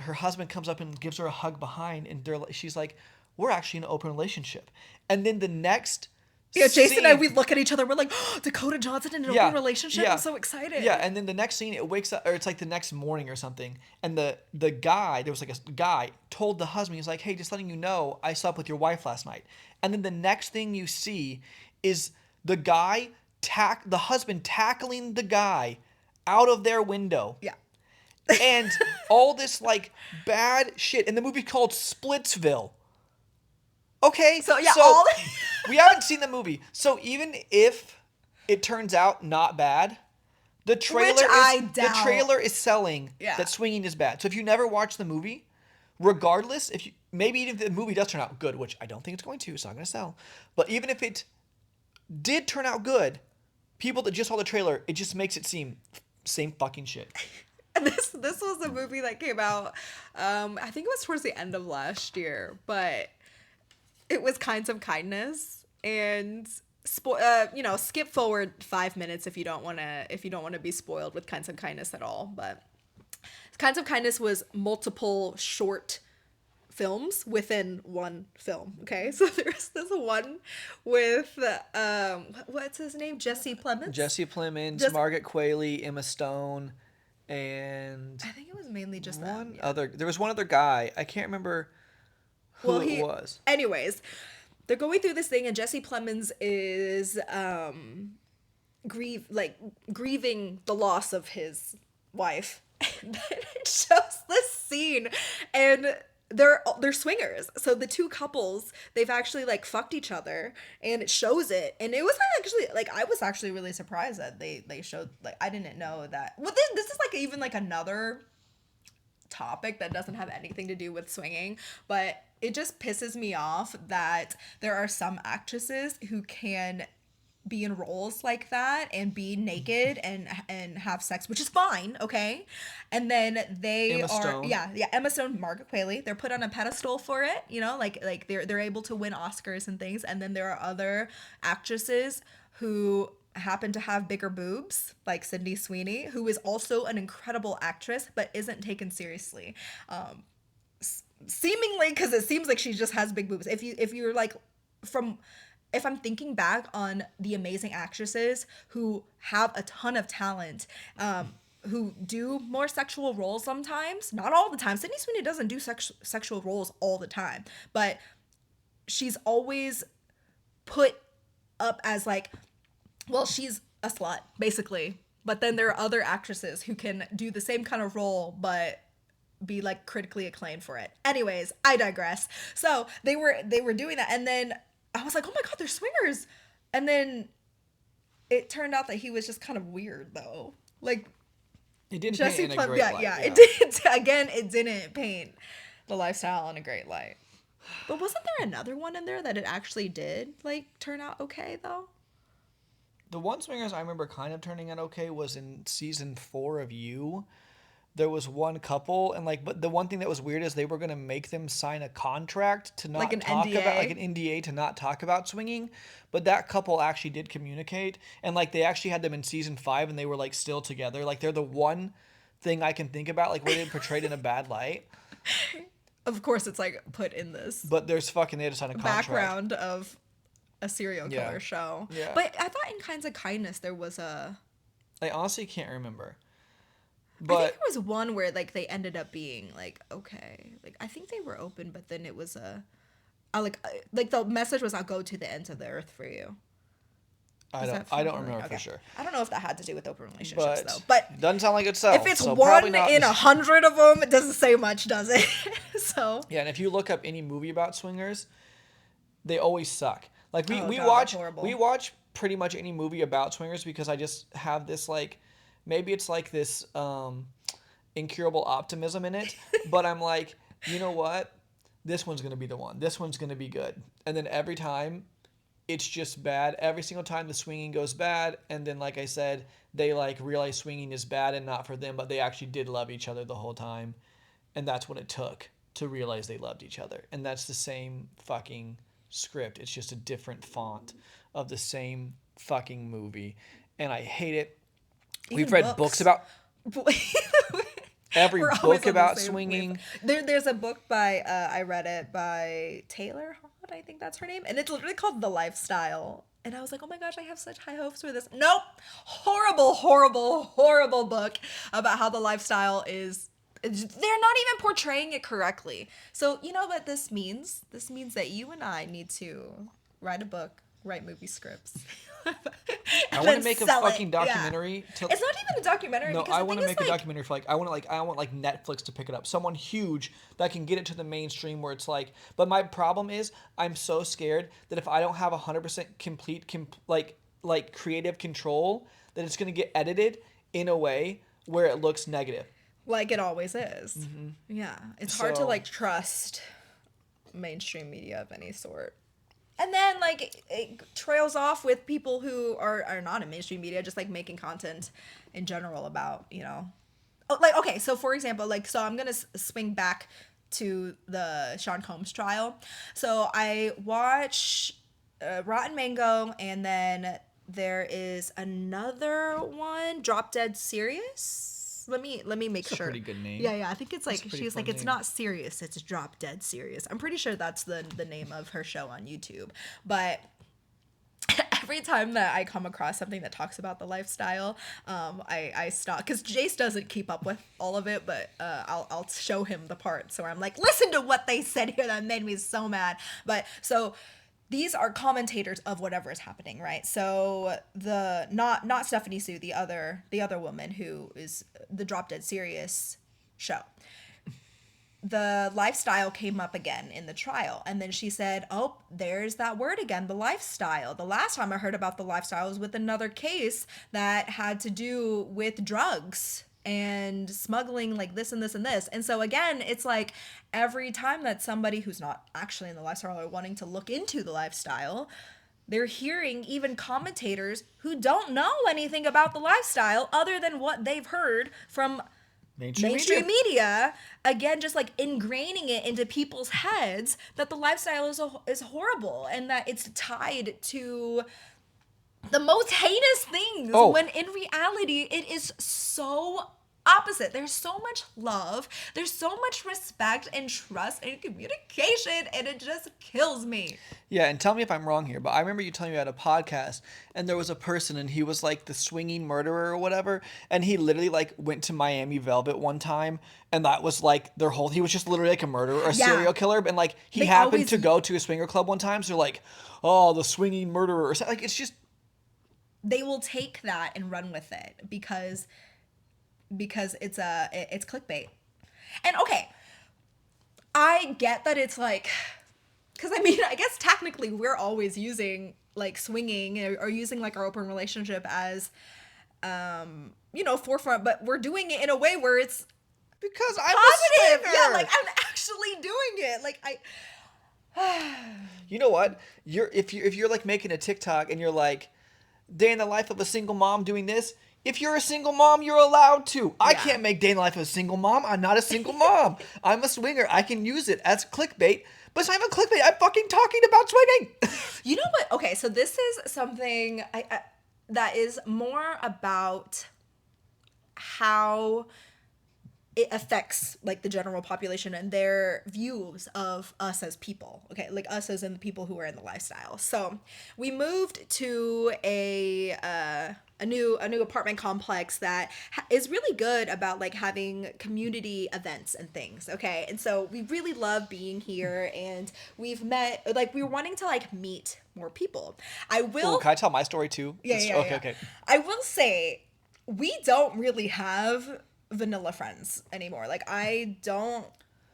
her husband comes up and gives her a hug behind, and she's like, "We're actually in an open relationship." And then the next Yeah, Jason and I, scene. we look at each other. We're like, oh, Dakota Johnson in an open relationship. I'm so excited. Yeah, and then the next scene, it wakes up, or it's like the next morning or something, and the guy, there was like a guy, told the husband, he's like, hey, just letting you know, I slept with your wife last night. And then the next thing you see is the the husband tackling the guy out of their window. Yeah. And all this like bad shit in the movie called Splitsville. Okay, So yeah, we haven't seen the movie. So even if it turns out not bad, the trailer is selling that swinging is bad. So if you never watch the movie, regardless, maybe even if the movie does turn out good, which I don't think it's going to, it's not going to sell. But even if it did turn out good, people that just saw the trailer, it just makes it seem same fucking shit. This was a movie that came out, I think it was towards the end of last year, but it was Kinds of Kindness, and skip forward 5 minutes if you don't want to be spoiled with Kinds of Kindness at all. But Kinds of Kindness was multiple short films within one film. Okay, so there's this one with what's his name, Jesse Plemons, Margaret Qualley, Emma Stone, and I think it was mainly just there was one other guy, I can't remember who it was. Anyways, they're going through this thing, and Jesse Plemons is grieving the loss of his wife. And then it shows this scene, and they're swingers. So the two couples, they've actually like fucked each other, and it shows it. And it was actually like, I was actually really surprised that they showed, like, I didn't know that. Well, this is like even like another topic that doesn't have anything to do with swinging, but it just pisses me off that there are some actresses who can be in roles like that and be naked and have sex, which is fine, okay? And then Emma Stone, Margaret Qualley, they're put on a pedestal for it, like they're able to win Oscars and things. And then there are other actresses who happen to have bigger boobs, like Sydney Sweeney, who is also an incredible actress but isn't taken seriously, seemingly, because it seems like she just has big boobs. If I'm thinking back on the amazing actresses who have a ton of talent, who do more sexual roles sometimes, not all the time. Sydney Sweeney doesn't do sexual roles all the time, but she's always put up as like, well, she's a slut, basically. But then there are other actresses who can do the same kind of role, but be like critically acclaimed for it. Anyways, I digress. So they were doing that, and then I was like, oh my god, they're swingers. And then it turned out that he was just kind of weird, though. Like, it didn't paint in a great light. Yeah, it did. Again, it didn't paint the lifestyle in a great light. But wasn't there another one in there that it actually did like turn out okay, though? The one swingers I remember kind of turning out okay was in season 4 of You. There was one couple, and but the one thing that was weird is they were going to make them sign a contract to not talk about, like an NDA, to not talk about swinging. But that couple actually did communicate, and they actually had them in season 5, and they were still together. They're the one thing I can think about where they portrayed in a bad light. Of course, it's put in this. But there's they had to sign a contract. Background of a serial killer show. Yeah. But I thought in Kinds of Kindness there was a. I honestly can't remember. But I think there was one where they ended up being okay. I think they were open, but then it was the message was, I'll go to the ends of the earth for you. I don't remember for sure. I don't know if that had to do with open relationships though. But doesn't sound like it sells. If it's one in 100 of them, it doesn't say much, does it? So yeah, and if you look up any movie about swingers, they always suck. We watch pretty much any movie about swingers because I just have this maybe it's this incurable optimism in it, but I'm you know what? This one's going to be the one. This one's going to be good. And then every time, it's just bad. Every single time the swinging goes bad, and then like I said, they realize swinging is bad and not for them, but they actually did love each other the whole time. And that's what it took to realize they loved each other. And that's the same fucking script. It's just a different font of the same fucking movie. And I hate it. We've read books about every book about swinging. There's a book I read it by Taylor Hawd, I think that's her name, and it's literally called The Lifestyle. And I was like, oh my gosh, I have such high hopes for this. Nope. Horrible, horrible, horrible book about how the lifestyle is. They're not even portraying it correctly. So, you know what this means? This means that you and I need to write a book, write movie scripts. I want to make a fucking documentary. It's not even a documentary. No, because I want to make a like, documentary for I want Netflix to pick it up. Someone huge that can get it to the mainstream where it's like. But my problem is I'm so scared that if I don't have 100% complete creative control, that it's gonna get edited in a way where it looks negative. Like it always is. Mm-hmm. Yeah, it's hard to like trust mainstream media of any sort. And then like it trails off with people who are not in mainstream media, just like making content in general about, you know, like, okay, so for example, like, so I'm gonna swing back to the Sean Combs trial. So I watch Rotten Mango, and then there is another one, Drop Dead Serious. Let me make That's sure. a pretty good name. Yeah, I think it's like she's like, it's name. not serious, it's Drop Dead Serious. I'm pretty sure that's the name of her show on YouTube. But every time that I come across something that talks about the lifestyle, I stop, because Jase doesn't keep up with all of it, but I'll show him the parts where I'm like, listen to what they said here, that made me so mad. But so these are commentators of whatever is happening, right? So the not Stephanie Sue, the other woman who is the Drop Dead Serious show. The lifestyle came up again in the trial, and then she said, oh, there's that word again, the lifestyle. The last time I heard about the lifestyle was with another case that had to do with drugs and smuggling, like this and this and this. And so again, it's like every time that somebody who's not actually in the lifestyle are wanting to look into the lifestyle, they're hearing even commentators who don't know anything about the lifestyle other than what they've heard from mainstream media, again, just like ingraining it into people's heads that the lifestyle is horrible and that it's tied to the most heinous things, when in reality it is so opposite. There's so much love, there's so much respect and trust and communication, and it just kills me. Yeah, and tell me if I'm wrong here, but I remember you telling me at a podcast, and there was a person, and he was like the swinging murderer or whatever, and he literally like went to Miami Velvet one time, and that was like their whole. He was just literally like a murderer, a serial killer, and like he happened to go to a swinger club one time, so they're like, oh, the swinging murderer, or something. Like it's just. They will take that and run with it because it's clickbait. And okay, I get that it's like, because I mean, I guess technically we're always using like swinging or using like our open relationship as you know, forefront, but we're doing it in a way where it's because I'm positive. A swinger. Yeah, like I'm actually doing it. Like You know what? If you're like making a TikTok and you're like, day in the life of a single mom doing this. If you're a single mom, you're allowed to. I can't make day in the life of a single mom. I'm not a single mom. I'm a swinger. I can use it as clickbait, but it's not even clickbait. I'm fucking talking about swinging. You know what? Okay, so this is something I that is more about how it affects like the general population and their views of us as people. Okay, like us as in the people who are in the lifestyle. So we moved to a new apartment complex that is really good about like having community events and things. Okay, and so we really love being here, and we've met, like we were wanting to like meet more people. I will. Ooh, can I tell my story too? Yeah. Okay. I will say we don't really have vanilla friends anymore. Like I don't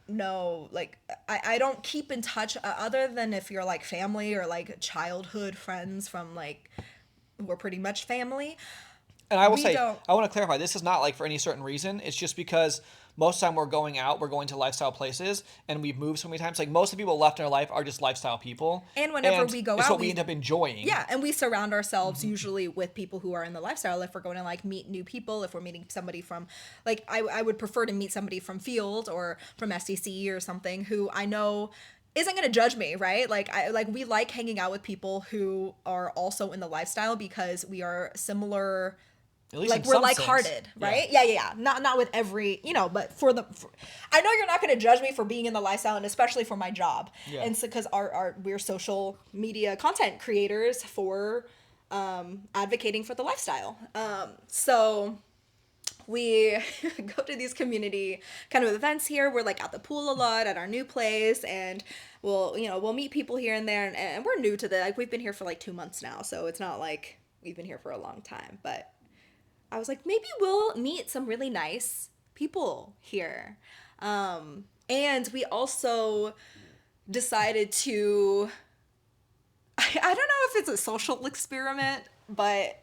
know, like I don't keep in touch other than if you're like family or like childhood friends from like we're pretty much family. And I will say, I want to clarify, this is not like for any certain reason. It's just because most of the time we're going out, we're going to lifestyle places, and we've moved so many times. Like most of the people left in our life are just lifestyle people. And whenever we go out, it's what we end up enjoying. Yeah, and we surround ourselves usually with people who are in the lifestyle. If we're going to like meet new people, if we're meeting somebody from, like I would prefer to meet somebody from Field or from SDC or something who I know isn't going to judge me, right? Like we like hanging out with people who are also in the lifestyle because we are similar At least like in we're some like-hearted, sense. right? Yeah. Not with every, but I know you're not going to judge me for being in the lifestyle, and especially for my job. Yeah. And so because we're social media content creators for advocating for the lifestyle. So we go to these community kind of events here. We're like at the pool a lot at our new place, and we'll meet people here and there, and we're new to like we've been here for like 2 months now, so it's not like we've been here for a long time. But I was like, maybe we'll meet some really nice people here. And we also decided to, I don't know if it's a social experiment, but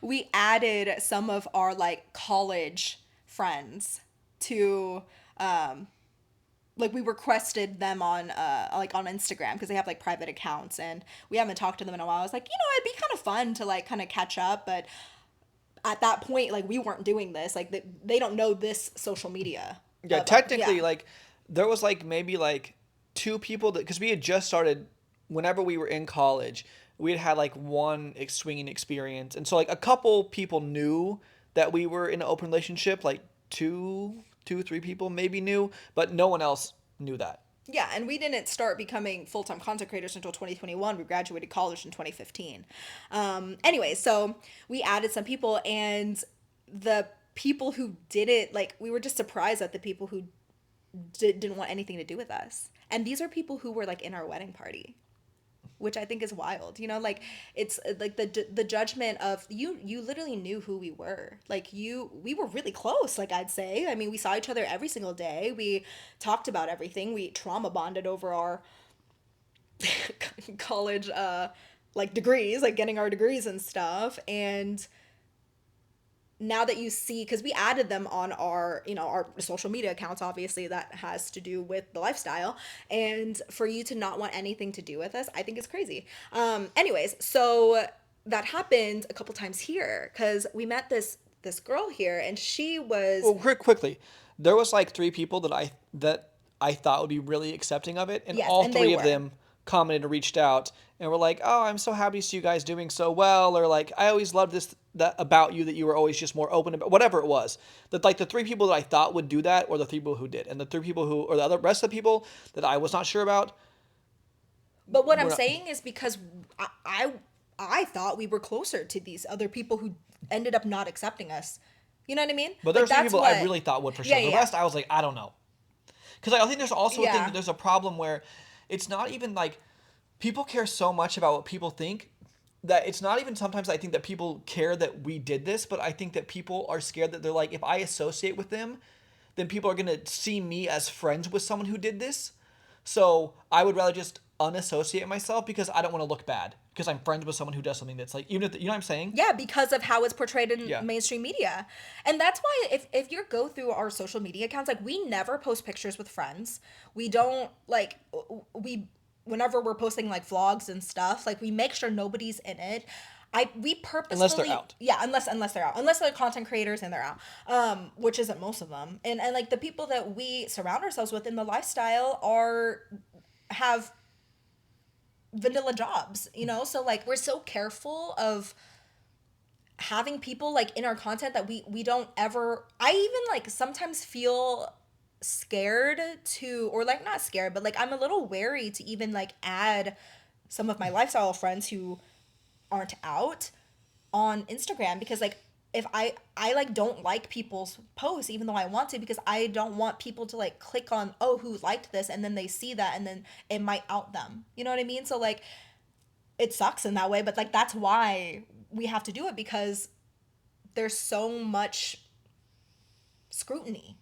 we added some of our like college friends to, like we requested them on like on Instagram because they have like private accounts, and we haven't talked to them in a while. I was like, it'd be kind of fun to like kind of catch up, but at that point, like we weren't doing this. Like they don't know this social media. Yeah, technically, like there was like maybe like two people that, because we had just started whenever we were in college, we had like one swinging experience, and so like a couple people knew that we were in an open relationship, like three people maybe knew, but no one else knew that. Yeah, and we didn't start becoming full-time content creators until 2021. We graduated college in 2015. Anyway, so we added some people, and the people who did it, like, we were just surprised at the people who didn't want anything to do with us. And these are people who were, like, in our wedding party, which I think is wild. Like it's like the judgment of you literally knew who we were. Like we were really close, like I'd say. I mean, we saw each other every single day. We talked about everything. We trauma bonded over our college like degrees, like getting our degrees and stuff. And now that you see, because we added them on our our social media accounts, obviously that has to do with the lifestyle, and for you to not want anything to do with us, I think it's crazy. Anyways, so that happened a couple times here because we met this girl here, and she was Well, quickly, there was like three people that I thought would be really accepting of it, and yes, all and they three of were. them commented and reached out and were like, "Oh, I'm so happy to see you guys doing so well," or like, "I always loved that about you, that you were always just more open about," whatever it was. That like the three people that I thought would do that, or the three people who did, and the three people who, or the other rest of the people that I was not sure about. But what I'm Were not, saying is because I thought we were closer to these other people who ended up not accepting us. You know what I mean? but there Like were three that's people what. I really thought would for sure. Yeah, The yeah. rest I was like, I don't know, because I think there's also a thing. Yeah. There's a problem where it's not even like people care so much about what people think that it's not even sometimes I think that people care that we did this, but I think that people are scared that they're like, if I associate with them, then people are going to see me as friends with someone who did this. So I would rather just unassociate myself because I don't want to look bad because I'm friends with someone who does something that's like, even if, you know what I'm saying? Yeah, because of how it's portrayed in Yeah. mainstream media. And that's why if you go through our social media accounts, like we never post pictures with friends. We don't like we whenever we're posting like vlogs and stuff, like we make sure nobody's in it. We purposefully Unless they're out. Yeah, unless they're out. Unless they're content creators and they're out. Which isn't most of them. And like the people that we surround ourselves with in the lifestyle have vanilla jobs, so like we're so careful of having people like in our content that we don't ever. I even like sometimes feel scared to, or like not scared, but like I'm a little wary to even like add some of my lifestyle friends who aren't out on Instagram, because like if I like don't like people's posts even though I want to, because I don't want people to like click on, oh, who liked this, and then they see that and then it might out them. You know what I mean? So like it sucks in that way, but like that's why we have to do it, because there's so much scrutiny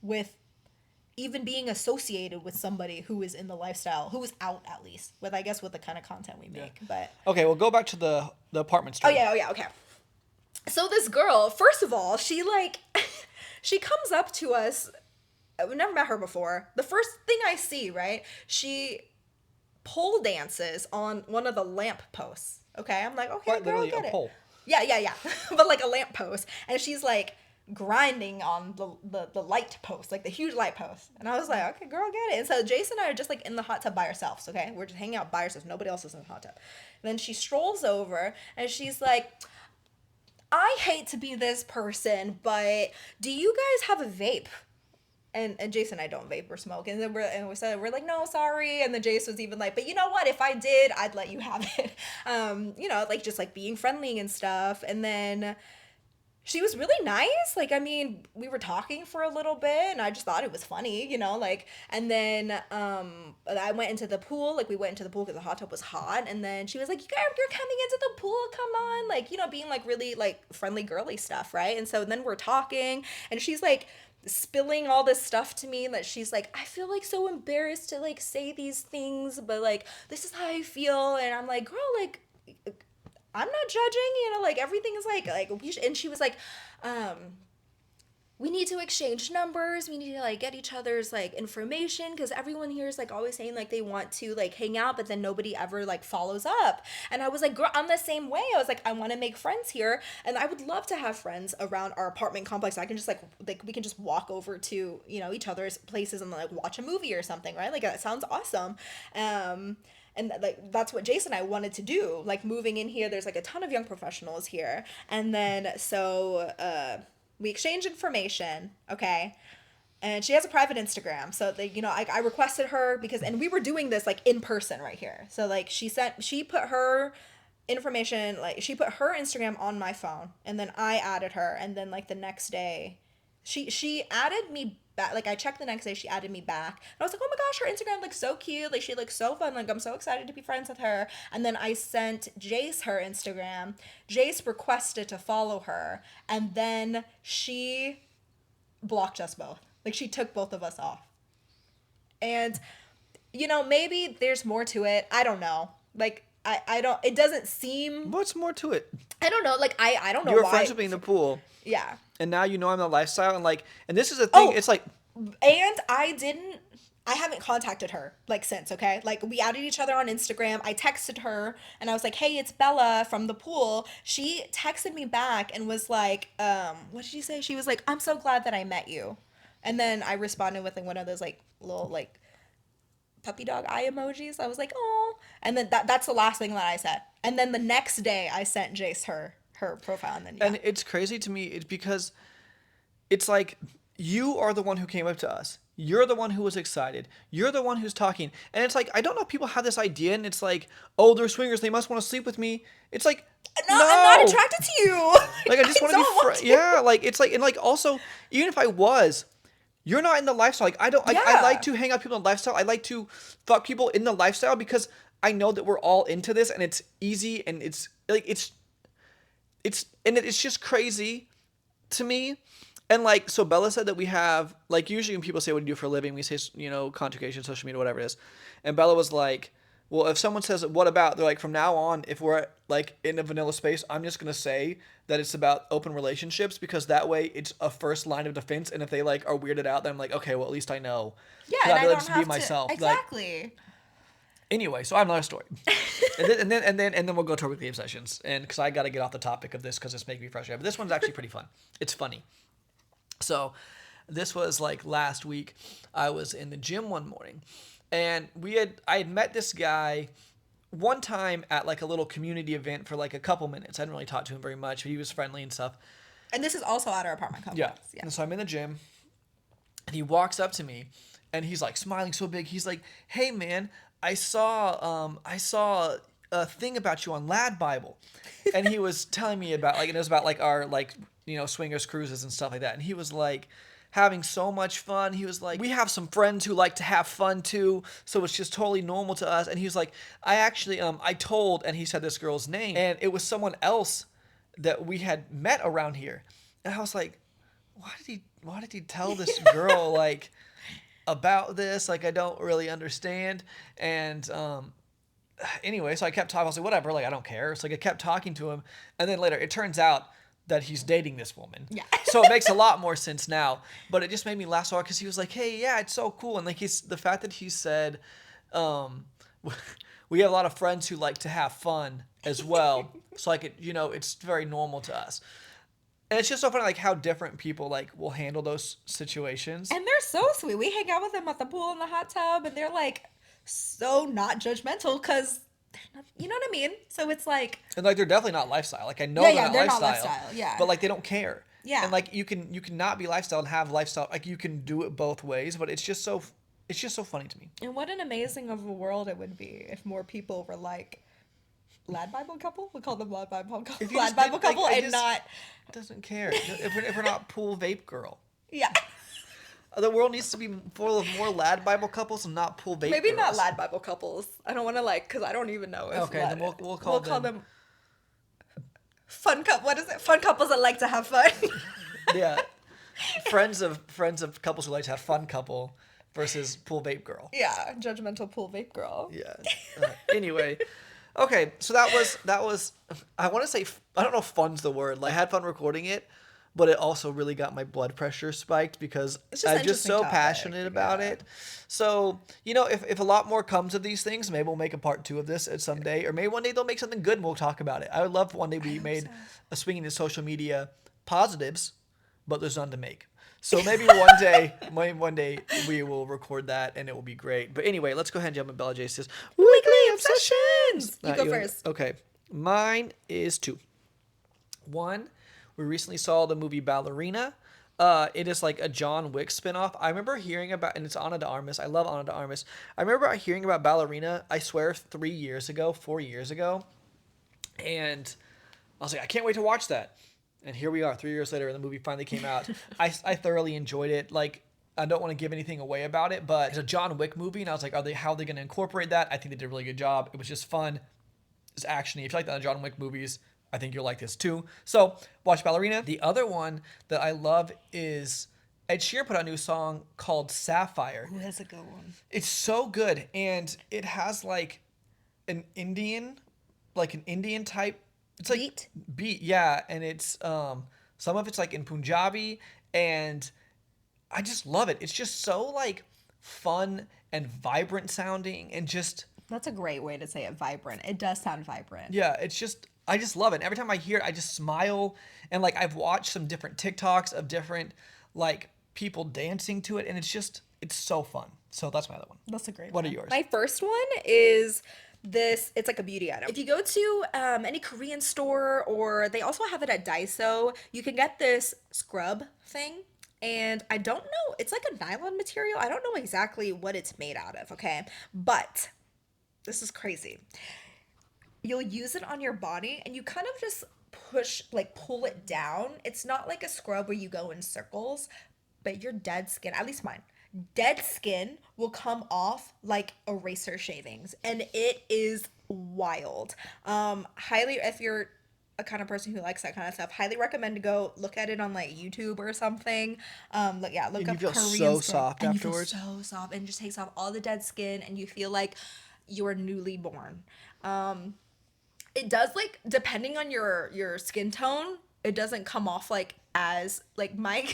with even being associated with somebody who is in the lifestyle, who is out, at least with, I guess, with the kind of content we make. But Okay, well, go back to the apartment oh story. yeah, okay. So this girl, first of all, she like she comes up to us. I've never met her before. The first thing I see, right? She pole dances on one of the lamp posts. Okay, I'm like, okay, Quite girl, literally get a it. pole. Yeah. But like a lamp post, and she's like grinding on the light post, like the huge light post. And I was like, okay, girl, get it. And so Jason and I are just like in the hot tub by ourselves. Okay, we're just hanging out by ourselves. Nobody else is in the hot tub. And then she strolls over and she's like, I hate to be this person, but do you guys have a vape? And Jason and I don't vape or smoke. And then we're like, no, sorry. And then Jace was even like, but you know what? If I did, I'd let you have it. Like just like being friendly and stuff. And then she was really nice. Like, I mean, we were talking for a little bit and I just thought it was funny, like, and then I went into the pool. Like, we went into the pool because the hot tub was hot. And then she was like, you're coming into the pool. Come on. Like, being like really like friendly, girly stuff. Right. And so then we're talking and she's like, spilling all this stuff to me that she's like, I feel like so embarrassed to like say these things, but like this is how I feel. And I'm like, girl, like I'm not judging, like everything is like and she was like, we need to exchange numbers. We need to like get each other's like information because everyone here is like always saying like they want to like hang out, but then nobody ever like follows up. And I was like, girl, I'm the same way. I was like, I want to make friends here, and I would love to have friends around our apartment complex. I can just like we can just walk over to each other's places and like watch a movie or something, right? Like that sounds awesome. And like that's what Jason and I wanted to do. Like moving in here, there's like a ton of young professionals here, and then so we exchange information, okay? And she has a private Instagram. So, I requested her and we were doing this, like, in person right here. So, like, she put her information, like, she put her Instagram on my phone. And then I added her. And then, like, the next day, she added me back. Like, I checked the next day, she added me back. And I was like, oh my gosh, her Instagram looks so cute. Like, she looks so fun. Like, I'm so excited to be friends with her. And then I sent Jase her Instagram. Jase requested to follow her. And then she blocked us both. Like, she took both of us off. And, maybe there's more to it. I don't know. Like, I don't, it doesn't seem. What's more to it? I don't know. Like, I don't know you were why. friends with me in the pool. Yeah. And now you know I'm the lifestyle, and this is a thing. It's like, and I haven't contacted her like since. Okay, like we added each other on Instagram. I texted her and I was like, "Hey, it's Bella from the pool." She texted me back and was like, "What did she say?" She was like, "I'm so glad that I met you," and then I responded with like one of those like little like puppy dog eye emojis. I was like, "Oh," and then that's the last thing that I said. And then the next day, I sent Jase her profile, and then and it's crazy to me. It's because it's like you are the one who came up to us. You're the one who was excited. You're the one who's talking. And it's like, I don't know if people have this idea and it's like, oh, they're swingers. They must want to sleep with me. It's like, no. I'm not attracted to you. Like, I just want to be friends. Yeah, like, it's like, and like also, even if I was, you're not in the lifestyle. Like, I don't, like, I like to hang out with people in the lifestyle. I like to fuck people in the lifestyle because I know that we're all into this and it's easy and it's like, it's just crazy to me. And like, so Bella said that we have, like, usually when people say what do you do for a living, we say, content creation, social media, whatever it is. And Bella was like, well, if someone says, what about, they're like, from now on, if we're like in a vanilla space, I'm just going to say that it's about open relationships because that way it's a first line of defense. And if they like are weirded out, then I'm like, okay, well, at least I know. Yeah. And I don't have be to, myself. exactly. Like, anyway, so I have another story. and then we'll go to our weekly obsessions. And because I got to get off the topic of this because it's making me frustrated. But this one's actually pretty fun. It's funny. So this was like last week. I was in the gym one morning and I had met this guy one time at like a little community event for like a couple minutes. I didn't really talk to him very much, but he was friendly and stuff. And this is also at our apartment complex. Yeah. And so I'm in the gym and he walks up to me and he's like smiling so big. He's like, "Hey man, I saw a thing about you on Lad Bible." And he was telling me about like, and it was about like our like, swingers cruises and stuff like that. And he was like having so much fun. He was like, we have some friends who like to have fun too. So it's just totally normal to us. And he was like, I actually, I told, and he said this girl's name and it was someone else that we had met around here. And I was like, why did he tell this girl like about this? Like, I don't really understand. And, anyway, so I kept talking. I was like, whatever, like, I don't care. So like, I kept talking to him. And then later, it turns out that he's dating this woman. Yeah. So it makes a lot more sense now. But it just made me laugh so hard because he was like, hey, yeah, it's so cool. And like, the fact that he said, we have a lot of friends who like to have fun as well. So like, it's very normal to us. And it's just so funny, like, how different people, like, will handle those situations. And they're so sweet. We hang out with them at the pool in the hot tub, and they're, like, so not judgmental because you know what I mean? So it's like, And like they're definitely not lifestyle. Like I know they're not lifestyle. Yeah. but like they don't care. Yeah. And like you can not be lifestyle and have lifestyle. Like you can do it both ways, but it's just so funny to me. And what an amazing of a world it would be if more people were like Lad Bible couple. We'll call them Lad Bible couple. If you Lad just Bible did, like, couple, I and just- not. Doesn't care. If we're not pool vape girl. Yeah. The world needs to be full of more Lad Bible couples and not pool vape Maybe girls. not Lad Bible couples. I don't want to because I don't even know if. Okay, then we'll call them fun couple. What is it? Fun couples that like to have fun. Yeah. friends of couples who like to have fun couple versus pool vape girl. Yeah, judgmental pool vape girl. Yeah. Anyway, okay, so that was I want to say, I don't know if fun's the word. Like I had fun recording it, but it also really got my blood pressure spiked because It's just an I'm just so interesting topic, passionate about yeah. it. So, if a lot more comes of these things, maybe we'll make a part 2 of this at some day, or maybe one day they'll make something good and we'll talk about it. I would love one day we made a swinging to social media positives, but there's none to make. So maybe one day we will record that and it will be great. But anyway, let's go ahead and jump in. Bella Jase's weekly obsessions. You go first. Okay, mine is 2. 1, we recently saw the movie Ballerina. It is like a John Wick spinoff. I remember hearing about, and it's Ana de Armas. I love Ana de Armas. I remember hearing about Ballerina, I swear 4 years ago. And I was like, I can't wait to watch that. And here we are 3 years later and the movie finally came out. I thoroughly enjoyed it. Like, I don't want to give anything away about it, but it's a John Wick movie. And I was like, how are they going to incorporate that? I think they did a really good job. It was just fun. It's actiony. If you like the John Wick movies, I think you'll like this too. So watch Ballerina. The other one that I love is Ed Sheeran put out a new song called Sapphire. Ooh, that's a good one. It's so good. And it has like an Indian type. It's like beat. Yeah. And it's, some of it's like in Punjabi and I just love it. It's just so like fun and vibrant sounding and just. That's a great way to say it. Vibrant. It does sound vibrant. Yeah, I just love it. Every time I hear it, I just smile. And like I've watched some different TikToks of different like people dancing to it, and it's so fun. So that's my other one. That's a great What one. are yours? My first one is this. It's like a beauty item. If you go to any Korean store, or they also have it at Daiso, you can get this scrub thing. And I don't know, it's like a nylon material. I don't know exactly what it's made out of, okay? But this is crazy. You'll use it on your body and you kind of just pull it down. It's not like a scrub where you go in circles, but your dead skin, at least mine, dead skin will come off like eraser shavings. And it is wild. Highly, if you're a kind of person who likes that kind of stuff, highly recommend to go look at it on like YouTube or something. Look And up you feel Korean so scrub, soft and afterwards. You feel so soft and it just takes off all the dead skin and you feel like you're newly born. It does, like, depending on your skin tone, it doesn't come off like as like my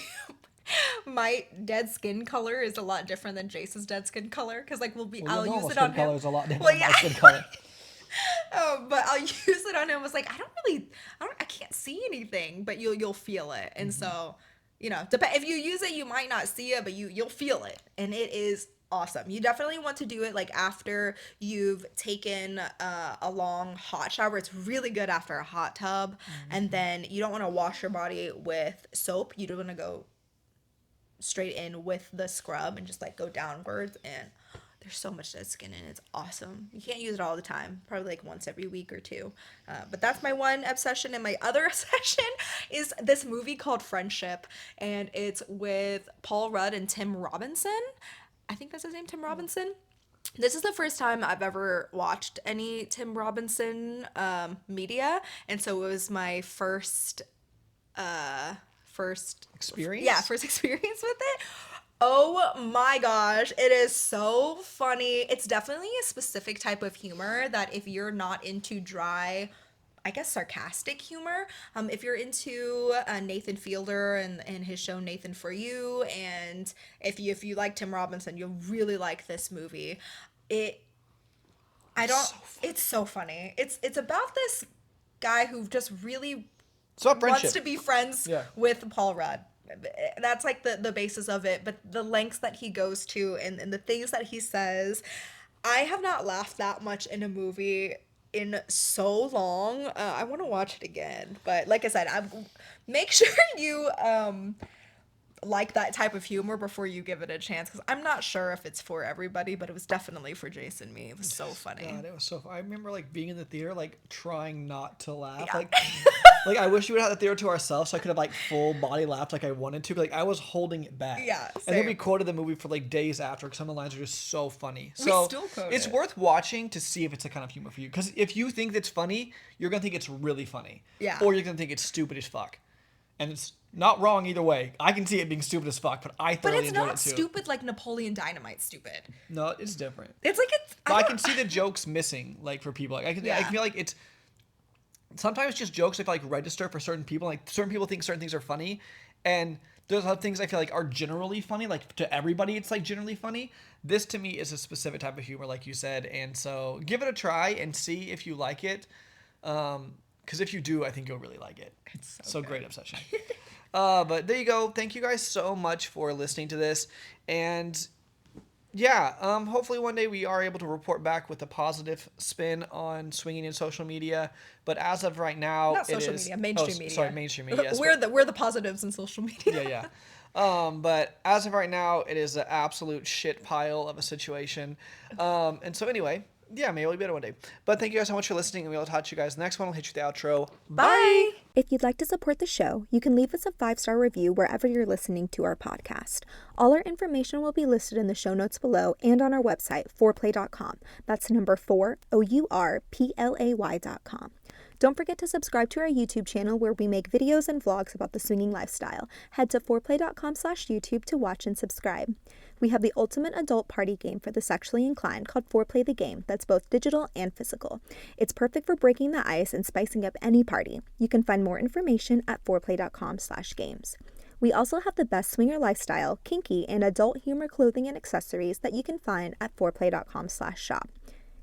my dead skin color is a lot different than Jace's dead skin color, because like I'll use it on him. Color is a lot different Well, than yeah. my skin color. But I'll use it on him. I was like, I can't see anything, but you'll feel it. And so, if you use it, you might not see it, but you'll feel it, and it is awesome. You definitely want to do it like after you've taken a long hot shower. It's really good after a hot tub, and then you don't want to wash your body with soap. You don't want to go straight in with the scrub and just like go downwards, and there's so much dead skin and it's awesome. You can't use it all the time, probably like once every week or two, but that's my one obsession. And my other obsession is this movie called Friendship, and it's with Paul Rudd and Tim Robinson. I think that's his name, Tim Robinson. This is the first time I've ever watched any Tim Robinson media, and so it was my first Experience? Yeah, first experience with it. Oh my gosh, it is so funny. It's definitely a specific type of humor that if you're not into dry, I guess sarcastic humor, if you're into Nathan Fielder and his show Nathan For You, and if you like Tim Robinson, you'll really like this movie. It's so funny. It's about this guy who just really wants to be friends with Paul Rudd. That's like the basis of it, but the lengths that he goes to and the things that he says, I have not laughed that much in a movie in so long. I want to watch it again, but like I said, make sure you like that type of humor before you give it a chance, because I'm not sure if it's for everybody, but it was definitely for Jase and me. It was so funny. God, it was so fun. I remember like being in the theater, like trying not to laugh. Yeah. Like I wish we would have the theater to ourselves so I could have like full body laughed like I wanted to. But, like I was holding it back. Yeah, And then we same. quoted the movie for like days after because some of the lines are just so funny. We So still quote it's it. worth watching to see if it's the kind of humor for you. Because if you think it's funny, you're gonna think it's really funny. Yeah. Or you're gonna think it's stupid as fuck. And it's not wrong either way. I can see it being stupid as fuck, but I But thoroughly it's enjoyed not it too. stupid like Napoleon Dynamite stupid. No, it's different. It's like it's. But I don't- can see the jokes missing, like for people. Like I Yeah. feel like it's sometimes just jokes I feel like register for certain people. Like certain people think certain things are funny, and there's other things I feel like are generally funny. Like to everybody, it's like generally funny. This to me is a specific type of humor, like you said, and so give it a try and see if you like it. Because if you do, I think you'll really like it. It's So good. great obsession. But there you go. Thank you guys so much for listening to this, and yeah, hopefully one day we are able to report back with a positive spin on swinging in social media. But as of right now, Not it social is media, mainstream media. Sorry, mainstream media. Yes, We're the positives in social media. yeah. But as of right now, it is an absolute shit pile of a situation. And so anyway, yeah, maybe it'll be better one day. But thank you guys so much for listening, and we'll talk to you guys next one. We'll hit you with the outro. Bye. If you'd like to support the show, you can leave us a 5-star review wherever you're listening to our podcast. All our information will be listed in the show notes below and on our website, fourplay.com. That's number 4, OURPLAY.com. Don't forget to subscribe to our YouTube channel where we make videos and vlogs about the swinging lifestyle. Head to fourplay.com/YouTube to watch and subscribe. We have the ultimate adult party game for the sexually inclined called Foreplay the Game that's both digital and physical. It's perfect for breaking the ice and spicing up any party. You can find more information at foreplay.com/games. We also have the best swinger lifestyle, kinky, and adult humor clothing and accessories that you can find at foreplay.com/shop.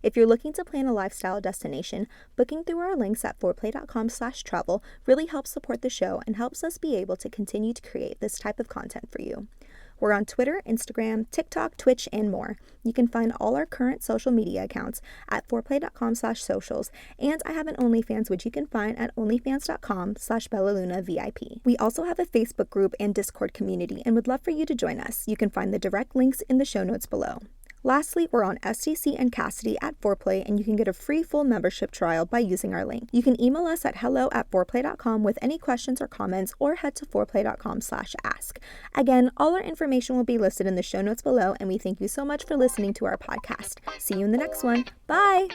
If you're looking to plan a lifestyle destination, booking through our links at foreplay.com/travel really helps support the show and helps us be able to continue to create this type of content for you. We're on Twitter, Instagram, TikTok, Twitch, and more. You can find all our current social media accounts at foreplay.com/socials, and I have an OnlyFans which you can find at onlyfans.com/BellaLunaVIP. We also have a Facebook group and Discord community and would love for you to join us. You can find the direct links in the show notes below. Lastly, we're on STC and Cassidy at Foreplay, and you can get a free full membership trial by using our link. You can email us at hello@foreplay.com with any questions or comments, or head to foreplay.com/ask. Again, all our information will be listed in the show notes below, and we thank you so much for listening to our podcast. See you in the next one. Bye!